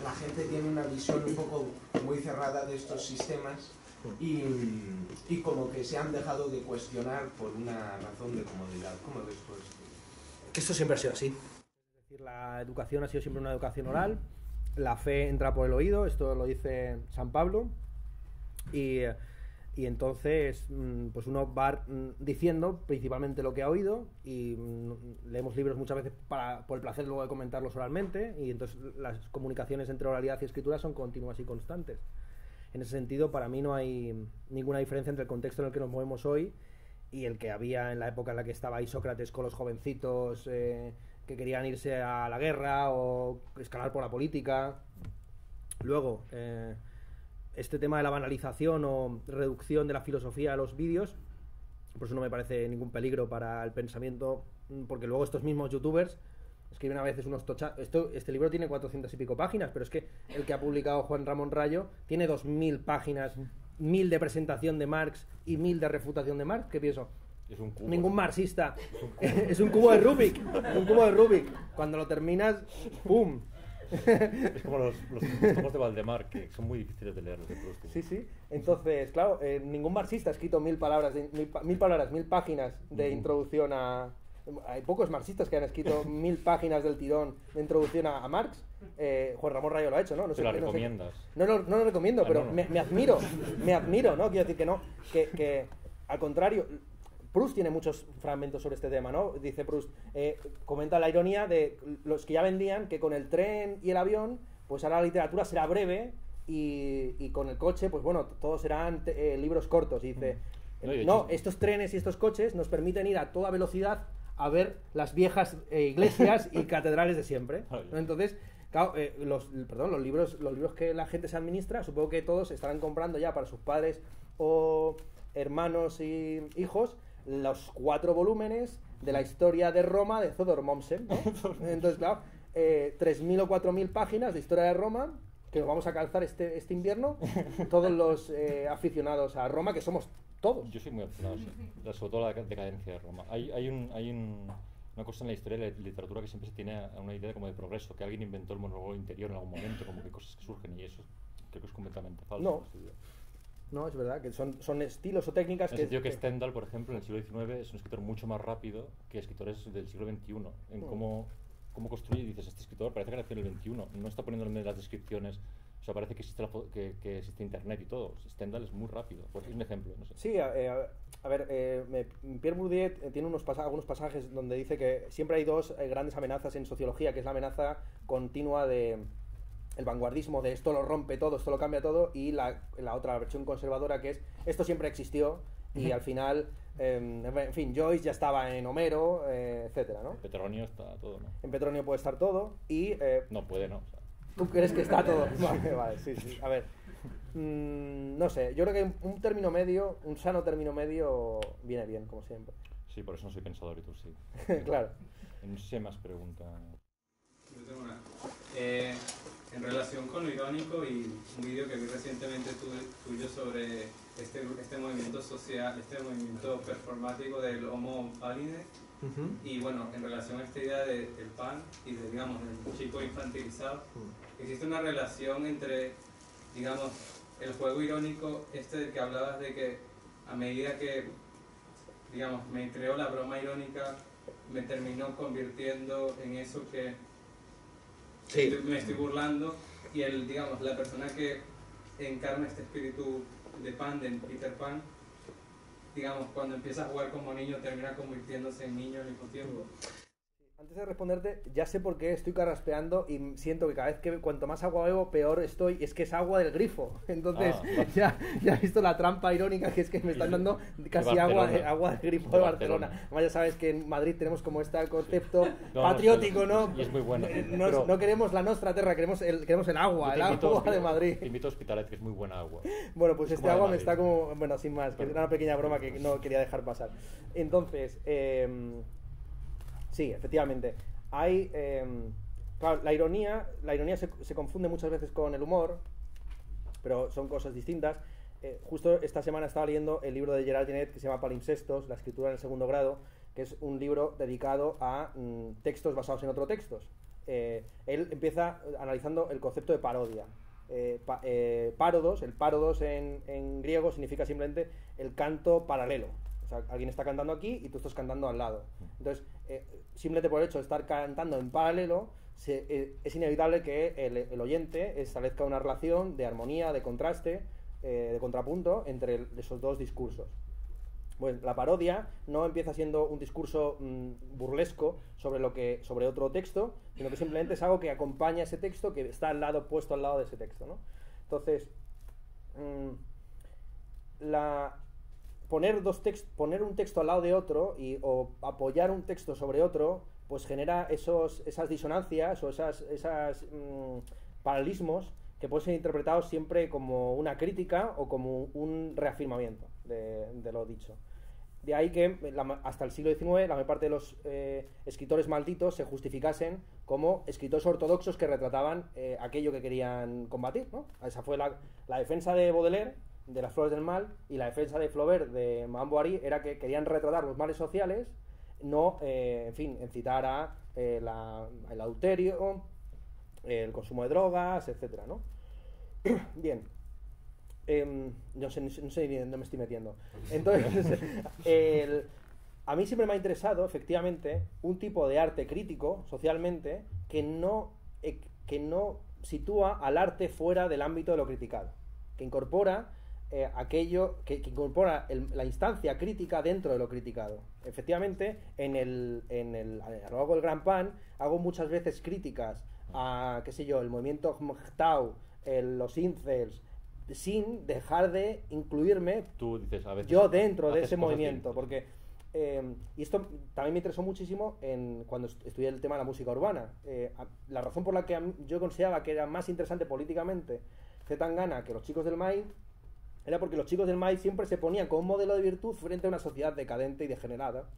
F: la gente tiene una visión un poco muy cerrada de estos sistemas y como que se han dejado de cuestionar por una razón de comodidad. ¿Cómo ves tú esto?
D: Esto siempre ha sido así. Es decir, la educación ha sido siempre una educación oral, la fe entra por el oído, esto lo dice San Pablo, y entonces pues uno va diciendo principalmente lo que ha oído, y leemos libros muchas veces por el placer luego de comentarlos oralmente, y entonces las comunicaciones entre oralidad y escritura son continuas y constantes. En ese sentido, para mí no hay ninguna diferencia entre el contexto en el que nos movemos hoy y el que había en la época en la que estaba ahí Sócrates con los jovencitos que querían irse a la guerra o escalar por la política. Luego, este tema de la banalización o reducción de la filosofía a los vídeos, por eso no me parece ningún peligro para el pensamiento, porque luego estos mismos youtubers escriben a veces unos este libro tiene 400 y pico páginas, pero es que el que ha publicado Juan Ramón Rayo tiene 2000 páginas, 1000 de presentación de Marx y 1000 de refutación de Marx. ¿Qué pienso?
B: Es un cubo.
D: Ningún marxista. Es un cubo de Rubik. Un cubo de Rubik. Cuando lo terminas, ¡pum!
B: Es como los tomos de Valdemar, que son muy difíciles de leer.
D: Sí. Entonces, claro, ningún marxista ha escrito 1000 palabras, 1000 páginas de introducción a hay pocos marxistas que han escrito 1000 páginas del tirón de introducción a Marx. Juan Ramón Rayo lo ha hecho, ¿no?
B: ¿Te la recomiendas?
D: No lo recomiendo,
B: Ah,
D: pero
B: no.
D: me admiro, ¿no? Quiero decir que no, que al contrario, Proust tiene muchos fragmentos sobre este tema, ¿no? Dice Proust, comenta la ironía de los que ya vendían que con el tren y el avión, pues ahora la literatura será breve y con el coche, pues bueno, todos serán libros cortos. Y dice,
B: No, y de
D: no,
B: hecho-
D: estos trenes y estos coches nos permiten ir a toda velocidad a ver las viejas iglesias y catedrales de siempre, ¿no? Entonces, claro, los libros que la gente se administra, supongo que todos estarán comprando ya para sus padres o hermanos y hijos los 4 volúmenes de la historia de Roma de Theodor Mommsen, ¿no? Entonces, claro, 3.000 o 4.000 páginas de historia de Roma que nos vamos a calzar este invierno todos los aficionados a Roma, que somos todos.
B: Yo soy muy aficionado, sí. Sobre todo la decadencia de Roma. Hay una cosa en la historia de la literatura que siempre se tiene a una idea como de progreso, que alguien inventó el monólogo interior en algún momento, como que cosas que surgen, y eso creo que es completamente falso.
D: No. No, es verdad, que son estilos o técnicas
B: En el
D: que...
B: sentido que Stendhal, por ejemplo, en el siglo XIX es un escritor mucho más rápido que escritores del siglo XXI. En cómo construye, y dices, este escritor parece que nació en el XXI, no está poniendo en las descripciones, o sea, parece que existe, que existe internet y todo. Stendhal es muy rápido, pues es un ejemplo, no sé.
D: Sí, a ver, Pierre Bourdieu tiene algunos pasajes donde dice que siempre hay 2 grandes amenazas en sociología, que es la amenaza continua de el vanguardismo de esto lo rompe todo, esto lo cambia todo, y la otra versión conservadora, que es esto siempre existió y al final, en fin, Joyce ya estaba en Homero, etcétera, ¿no?
B: En Petronio está todo, ¿no?
D: En Petronio puede estar todo y...
B: No puede, ¿no? O sea,
D: ¿Tú crees que está todo? Vale, sí. A ver, no sé, yo creo que un término medio, un sano término medio viene bien, como siempre.
B: sí, por eso no soy pensador y tú sí.
D: Claro.
B: No sé si hay más preguntas.
H: Yo tengo una. En relación con lo irónico y un vídeo que vi recientemente tuyo sobre este movimiento social, este movimiento performático del Homo Paline, y bueno, en relación a esta idea del pan y de, digamos, del chico infantilizado, existe una relación entre, digamos, el juego irónico del que hablabas, de que a medida que, digamos, me creó la broma irónica, me terminó convirtiendo en eso que me estoy burlando, y digamos, la persona que encarna este espíritu de Pan, de Peter Pan, digamos, cuando empieza a jugar como niño termina convirtiéndose en niño al mismo tiempo.
D: Antes de responderte, ya sé por qué estoy carraspeando y siento que cada vez que cuanto más agua bebo, peor estoy. Es que es agua del grifo. Entonces, ya he visto la trampa irónica, que es que me están dando casi agua del grifo de Barcelona. Además, ya sabes que en Madrid tenemos como este concepto patriótico, ¿no?
B: Y es muy bueno.
D: No queremos la nostra terra, queremos el agua, de Madrid.
B: Te invito a Hospitalet, que es muy buena agua.
D: Bueno, pues
B: Es
D: este
B: como
D: agua
B: de
D: me
B: Madrid.
D: está como... Bueno, sin más, que era una pequeña broma que no quería dejar pasar. Entonces, sí, efectivamente. Hay, claro, la ironía se confunde muchas veces con el humor, pero son cosas distintas. Justo esta semana estaba leyendo el libro de Gerard Genet que se llama Palimpsestos, la escritura en el segundo grado, que es un libro dedicado a textos basados en otros textos. Él empieza analizando el concepto de parodia. Párodos, el párodos en griego significa simplemente el canto paralelo. O sea, alguien está cantando aquí y tú estás cantando al lado. Entonces, simplemente por el hecho de estar cantando en paralelo, es inevitable que el oyente establezca una relación de armonía, de contraste, de contrapunto entre esos dos discursos. Pues la parodia no empieza siendo un discurso burlesco sobre otro texto, sino que simplemente es algo que acompaña ese texto, que está puesto al lado de ese texto, ¿no? Entonces, poner un texto al lado de otro o apoyar un texto sobre otro, pues genera esas disonancias o esas paralelismos que pueden ser interpretados siempre como una crítica o como un reafirmamiento de lo dicho. De ahí que hasta el siglo XIX la mayor parte de los escritores malditos se justificasen como escritores ortodoxos que retrataban aquello que querían combatir, ¿no? Esa fue la defensa de Baudelaire de Las Flores del Mal, y la defensa de Flaubert de Madame Bovary era que querían retratar los males sociales, no, incitar a el adulterio, el consumo de drogas, etcétera, ¿no? Bien. No sé ni dónde me estoy metiendo. Entonces, a mí siempre me ha interesado, efectivamente, un tipo de arte crítico, socialmente, que no sitúa al arte fuera del ámbito de lo criticado, que incorpora aquello, que incorpora la instancia crítica dentro de lo criticado. Efectivamente, a lo largo del Gran Pan, hago muchas veces críticas a, qué sé yo, el movimiento MGTOW, los incels, sin dejar de incluirme
B: Tú dices, a veces,
D: yo dentro de
B: haces
D: ese
B: cosas
D: movimiento,
B: distintas.
D: porque y esto también me interesó muchísimo cuando estudié el tema de la música urbana. La razón por la que yo consideraba que era más interesante políticamente Zetangana que los chicos del MAI era porque los chicos del MAI siempre se ponían como un modelo de virtud frente a una sociedad decadente y degenerada.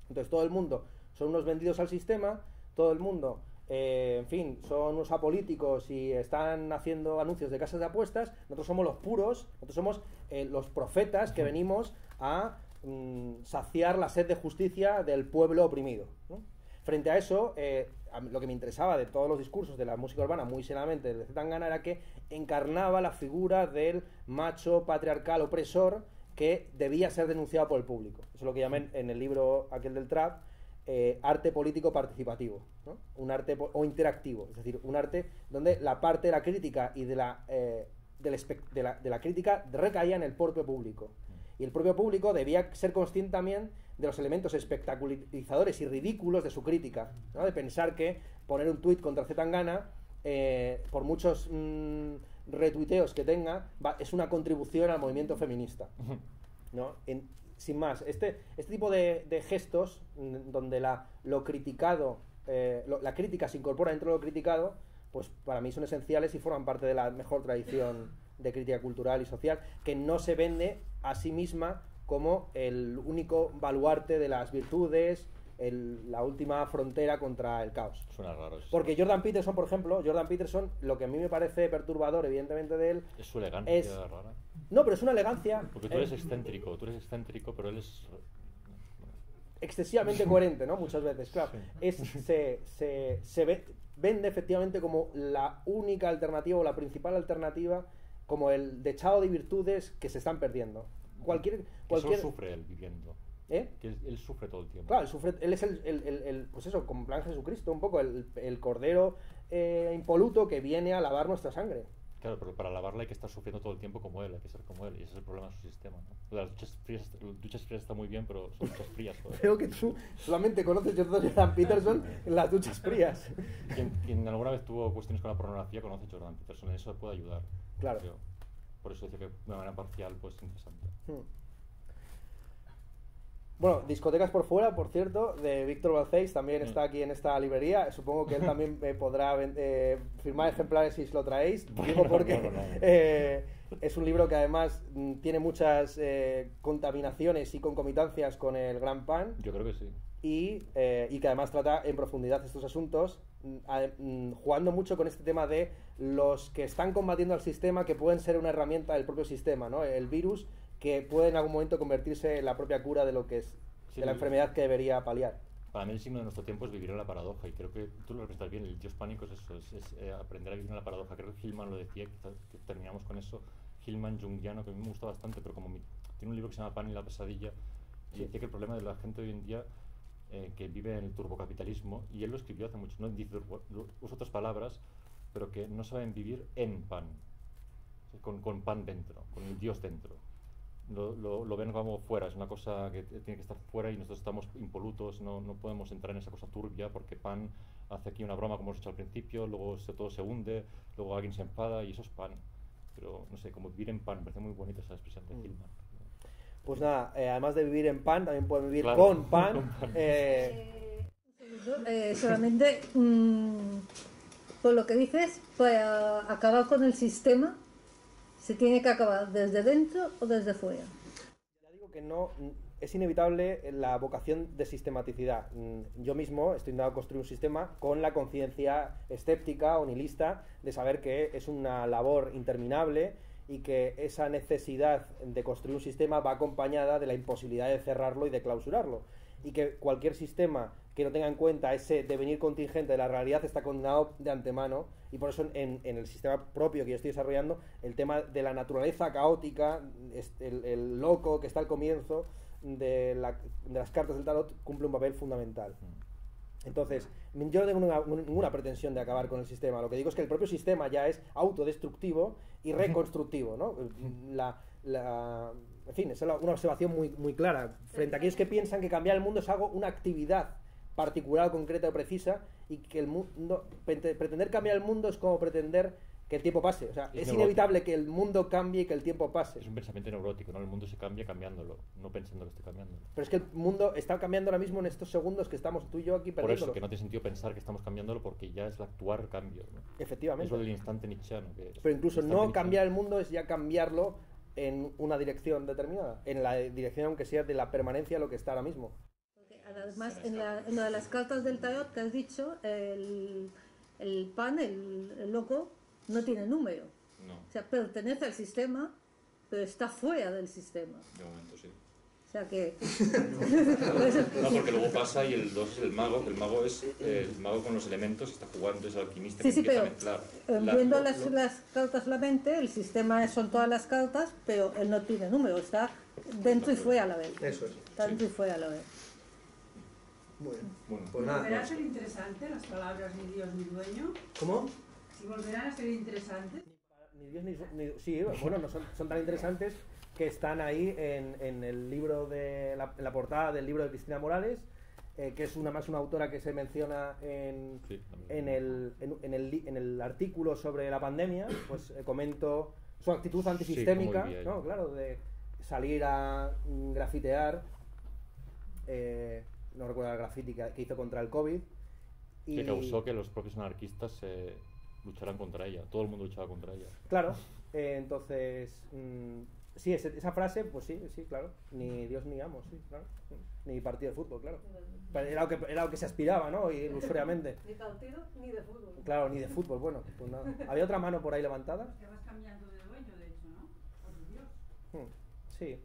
D: Entonces todo el mundo son unos vendidos al sistema, todo el mundo, en fin, son unos apolíticos y están haciendo anuncios de casas de apuestas. Nosotros somos los puros, nosotros somos los profetas que venimos a saciar la sed de justicia del pueblo oprimido, ¿no? Frente a eso, lo que me interesaba de todos los discursos de la música urbana, muy seriamente de Zetangana, era que encarnaba la figura del macho patriarcal opresor que debía ser denunciado por el público. Eso es lo que llamé en el libro aquel del trap arte político participativo, ¿no? Un arte o interactivo, es decir, un arte donde la parte de la crítica y de la crítica recaía en el propio público. Y el propio público debía ser consciente también de los elementos espectacularizadores y ridículos de su crítica, ¿no? De pensar que poner un tuit contra Zetangana, por muchos retuiteos que tenga, es una contribución al movimiento feminista, ¿no? Sin más, este tipo de gestos, donde lo criticado, la crítica se incorpora dentro de lo criticado, pues para mí son esenciales y forman parte de la mejor tradición de crítica cultural y social, que no se vende a sí misma como el único baluarte de las virtudes, la última frontera contra el caos.
B: Suena raro eso.
D: Porque Jordan Peterson, por ejemplo, lo que a mí me parece perturbador, evidentemente, de él...
B: Es su elegancia rara.
D: No, pero es una elegancia...
B: Porque tú eres excéntrico, pero él es...
D: excesivamente coherente, ¿no? Muchas veces, claro.
B: Sí.
D: Vende efectivamente como la única alternativa o la principal alternativa, como el dechado de virtudes que se están perdiendo.
B: Que solo sufre él viviendo. Que él sufre todo el tiempo.
D: Claro, él es pues eso, como en plan Jesucristo, un poco el cordero impoluto que viene a lavar nuestra sangre.
B: Claro, pero para lavarla hay que estar sufriendo todo el tiempo como él, hay que ser como él, y ese es el problema de su sistema, ¿no? Las duchas frías están muy bien, pero son duchas frías.
D: Creo que tú solamente conoces a Jordan Peterson en las duchas frías.
B: Quien alguna vez tuvo cuestiones con la pornografía conoce a Jordan Peterson, en eso puede ayudar.
D: Claro.
B: Creo. Por eso decía que de una manera parcial, pues interesante.
D: Bueno, Discotecas por Fuera, por cierto, de Víctor Balcells, también está aquí en esta librería. Supongo que él también podrá firmar ejemplares si lo traéis. Digo porque es un libro que además tiene muchas contaminaciones y concomitancias con el Gran Pan.
B: Yo creo que sí.
D: Y que además trata en profundidad estos asuntos, jugando mucho con este tema de los que están combatiendo al sistema, que pueden ser una herramienta del propio sistema, ¿no? El virus que puede en algún momento convertirse en la propia cura de lo que es de la enfermedad que debería paliar.
B: Para mí el signo de nuestro tiempo es vivir en la paradoja, y creo que tú lo representas bien. El dios pánico es eso, es aprender a vivir en la paradoja. Creo que Hillman lo decía, que terminamos con eso. Hillman, junguiano, que a mí me gusta bastante, pero tiene un libro que se llama Pan y la pesadilla, y decía que el problema de la gente hoy en día que vive en el turbocapitalismo, y él lo escribió hace mucho, no dice, usa otras palabras, pero que no saben vivir en pan, con pan dentro, con el dios dentro. Lo ven como fuera, es una cosa que tiene que estar fuera, y nosotros estamos impolutos, no podemos entrar en esa cosa turbia, porque Pan hace aquí una broma, como hemos hecho al principio, luego todo se hunde, luego alguien se enfada, y eso es Pan. Pero no sé, como vivir en pan, me parece muy bonita esa expresión de Hillman.
D: Pues nada, además de vivir en pan, también pueden vivir
B: claro,
D: con pan.
E: Solamente por lo que dices, para acabar con el sistema, ¿se tiene que acabar desde dentro o desde fuera?
D: Ya digo que no, es inevitable la vocación de sistematicidad. Yo mismo estoy intentando construir un sistema con la conciencia escéptica o nihilista de saber que es una labor interminable y que esa necesidad de construir un sistema va acompañada de la imposibilidad de cerrarlo y de clausurarlo. Y que cualquier sistema que no tenga en cuenta ese devenir contingente de la realidad está condenado de antemano, y por eso en el sistema propio que yo estoy desarrollando, el tema de la naturaleza caótica, el loco que está al comienzo, de las cartas del tarot cumple un papel fundamental. Entonces, yo no tengo ninguna pretensión de acabar con el sistema. Lo que digo es que el propio sistema ya es autodestructivo y reconstructivo, ¿no? En fin, es una observación muy clara. Frente a aquellos que piensan que cambiar el mundo es algo, una actividad particular, concreta o precisa, y que el mundo, pretender cambiar el mundo es como pretender que el tiempo pase. O sea, es inevitable que el mundo cambie y que el tiempo pase.
B: Es un pensamiento neurótico, ¿no? El mundo se cambia cambiándolo, no pensando que esté cambiándolo.
D: Pero es que el mundo está cambiando ahora mismo en estos segundos que estamos tú y yo aquí
B: Por
D: perdiéndolo.
B: eso, que no tiene sentido pensar que estamos cambiándolo porque ya es el actuar cambio, ¿no?
D: Efectivamente.
B: Eso del instante nietzscheano.
D: Pero incluso no cambiar el mundo es ya cambiarlo en una dirección determinada, en la dirección aunque sea de la permanencia de lo que está ahora mismo.
E: Porque además, en lo de las cartas del tarot que has dicho, el pan, el loco, no tiene número.
I: No,
E: O sea, pertenece al sistema, pero está fuera del sistema.
I: de momento sí.
E: O sea que...
I: No, porque luego pasa y el 2 es el mago, que el mago es el mago con los elementos, está jugando, es alquimista,
E: Sí,
I: que
E: sí,
I: empieza
E: pero
I: a mezclar.
E: viendo las cartas solamente, el sistema son todas las cartas, pero él no tiene número, está dentro y fuera a la vez.
D: Eso es.
E: Está dentro y fuera a la vez.
D: Muy bien.
I: Bueno,
D: Pues nada.
J: ¿Volverá a ser interesante las palabras ni Dios ni dueño?
D: ¿Cómo?
J: Si volverán a ser interesantes.
D: Ni Dios ni sí, bueno, no son tan interesantes que están ahí en el libro en la portada del libro de Cristina Morales, que es una autora que se menciona en el artículo sobre la pandemia. Pues comento su actitud antisistémica,
B: Sí,
D: ¿no? Claro, de salir a grafitear, no recuerdo el graffiti que hizo contra el COVID, y
B: Que causó que los propios anarquistas lucharan contra ella. Todo el mundo luchaba contra ella.
D: Claro, entonces, sí, esa frase, pues sí, claro. Ni Dios ni amo, sí, claro. Ni partido de fútbol, claro. Pero era lo que se aspiraba, ¿no? Ilusoriamente.
E: Ni partido ni de fútbol.
D: Claro, ni de fútbol, bueno, pues nada. ¿Había otra mano por ahí levantada?
J: Te vas cambiando de dueño, de hecho, ¿no? Por Dios.
D: Sí.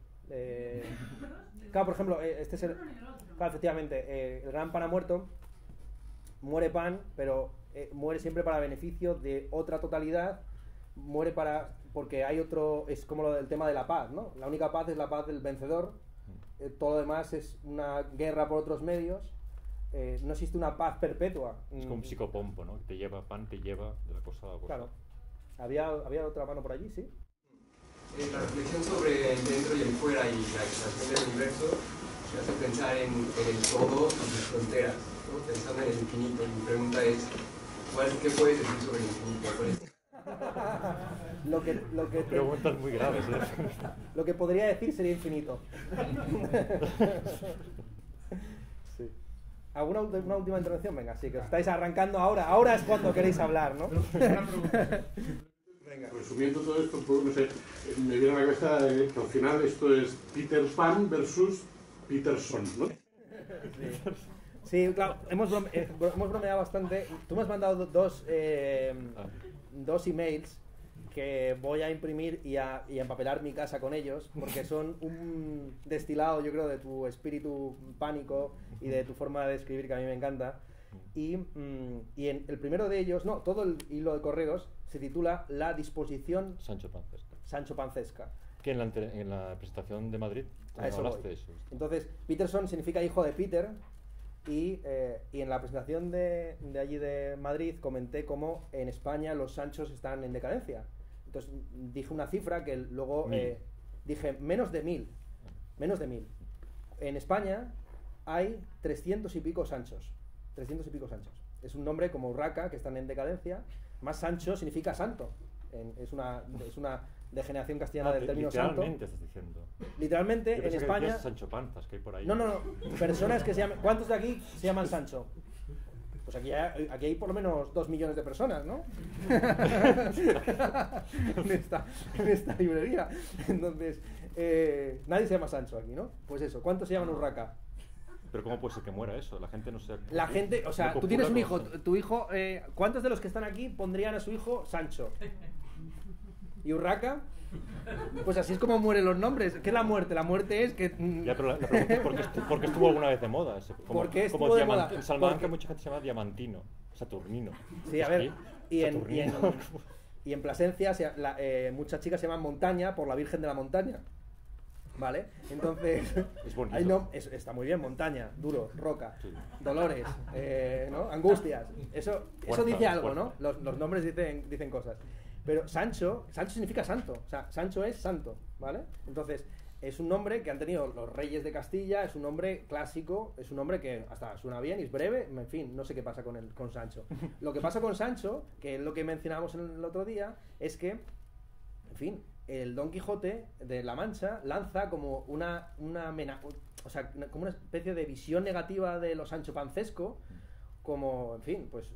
D: Claro, por ejemplo, este es el... Claro, efectivamente, el gran pan ha muerto. Muere Pan, pero muere siempre para beneficio de otra totalidad. Muere porque hay otro, es como el tema de la paz, ¿no? La única paz es la paz del vencedor. Todo lo demás es una guerra por otros medios. No existe una paz perpetua.
B: Es como un psicopompo, ¿no? Te lleva, Pan te lleva de la cosa a la cosa.
D: Claro. ¿Había otra mano por allí? Sí.
K: La reflexión sobre el dentro y el fuera y la expansión del universo me hace pensar en el todo y sus fronteras, ¿no? Pensando en el infinito. Mi pregunta es, ¿qué puedes decir sobre el infinito? ¿Cuál es?
B: Preguntas muy graves, ¿eh?
D: Lo que podría decir sería infinito. Sí. ¿Alguna una última intervención? Venga, sí, que os estáis arrancando ahora. Ahora es cuando queréis hablar, ¿no?
L: Venga. Resumiendo todo esto, pues, no sé, me viene a la cabeza que al final esto es Peter Pan versus Peterson, ¿no?
D: Sí, claro, hemos bromeado bastante. Tú me has mandado dos emails que voy a imprimir y a empapelar mi casa con ellos, porque son un destilado, yo creo, de tu espíritu pánico y de tu forma de escribir, que a mí me encanta. Y en el primero de ellos, no, todo el hilo de correos se titula La disposición Sancho Pancesca.
B: Que en la presentación de Madrid hablaste de eso.
D: Entonces, Peterson significa hijo de Peter, y en la presentación de allí de Madrid comenté cómo en España los Sanchos están en decadencia. Entonces dije una cifra que luego dije menos de 1000. En España hay 300 y pico Sanchos. Es un nombre como Urraca, que están en decadencia. Más Sancho significa santo. Es una degeneración castellana del término santo.
B: Literalmente estás diciendo.
D: Literalmente,
B: Yo
D: en
B: pensé
D: España...
B: que Sancho Panzas, que hay por ahí.
D: No. Personas que se llaman... ¿Cuántos de aquí se llaman Sancho? Pues aquí hay por lo menos 2 millones de personas, ¿no? en esta librería. Entonces, nadie se llama Sancho aquí, ¿no? Pues eso, ¿cuántos se llaman Urraca?
B: Pero ¿cómo puede ser que muera eso? La gente no se...
D: La gente, o sea, tú tienes un hijo, tu hijo... ¿cuántos de los que están aquí pondrían a su hijo Sancho? ¿Y Urraca? Pues así es como mueren los nombres. ¿Qué es la muerte? La muerte es que...
B: Ya, pero la pregunta es ¿por qué estuvo alguna vez de moda?
D: ¿Por qué estuvo de moda?
B: En Salamanca mucha gente se llama Diamantino, Saturnino.
D: Sí, a ver, y en Plasencia muchas chicas se llaman Montaña por la Virgen de la Montaña. ¿vale? Entonces,
B: Es bonito.
D: está muy bien, montaña, duro, roca,
B: Sí.
D: dolores, ¿no? Angustias. Eso
B: Fuerza,
D: dice algo,
B: fuerza.
D: ¿no? Los nombres dicen cosas. Pero Sancho significa santo, o sea, Sancho es santo, ¿vale? Entonces, es un nombre que han tenido los reyes de Castilla, es un nombre clásico, es un nombre que hasta suena bien y es breve, en fin, no sé qué pasa con Sancho. Lo que pasa con Sancho, que es lo que mencionábamos el otro día, es que, en fin, el Don Quijote de la Mancha lanza como como una especie de visión negativa de lo Sancho Pancesco, como, en fin, pues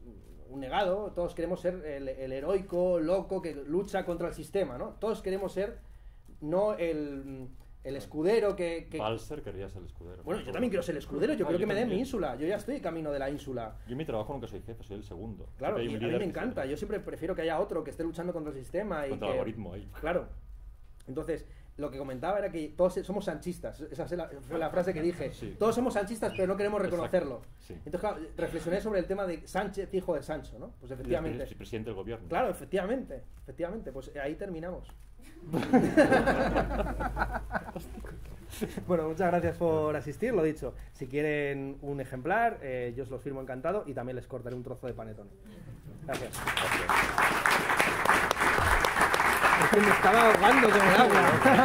D: un negado. Todos queremos ser el heroico, loco, que lucha contra el sistema, ¿no? Todos queremos ser, no el escudero que...
B: Balser quería ser el escudero.
D: Bueno, yo también quiero ser el escudero, yo creo que me den mi
B: también.
D: ínsula. Yo ya estoy camino de la ínsula.
B: Yo en mi trabajo nunca soy jefe, soy el segundo.
D: Claro,
B: Siempre hay
D: y
B: un
D: a mí
B: líder
D: me
B: que
D: encanta.
B: se-
D: Yo siempre prefiero que haya otro que esté luchando contra el sistema.
B: Contra el algoritmo ahí.
D: Claro. Entonces, lo que comentaba era que todos somos sanchistas. Esa fue la frase que dije.
B: Sí.
D: Todos somos sanchistas, pero no queremos
B: Exacto.
D: reconocerlo.
B: Sí.
D: Entonces, claro, reflexioné sobre el tema de Sánchez, hijo de Sancho, ¿no? Pues efectivamente.
B: Sí, presidente del gobierno.
D: Claro, efectivamente. Pues ahí terminamos. Bueno, muchas gracias por asistir, lo dicho. Si quieren un ejemplar, yo os los firmo encantado y también les cortaré un trozo de panetón. Gracias. Es que me estaba ahogando con el agua.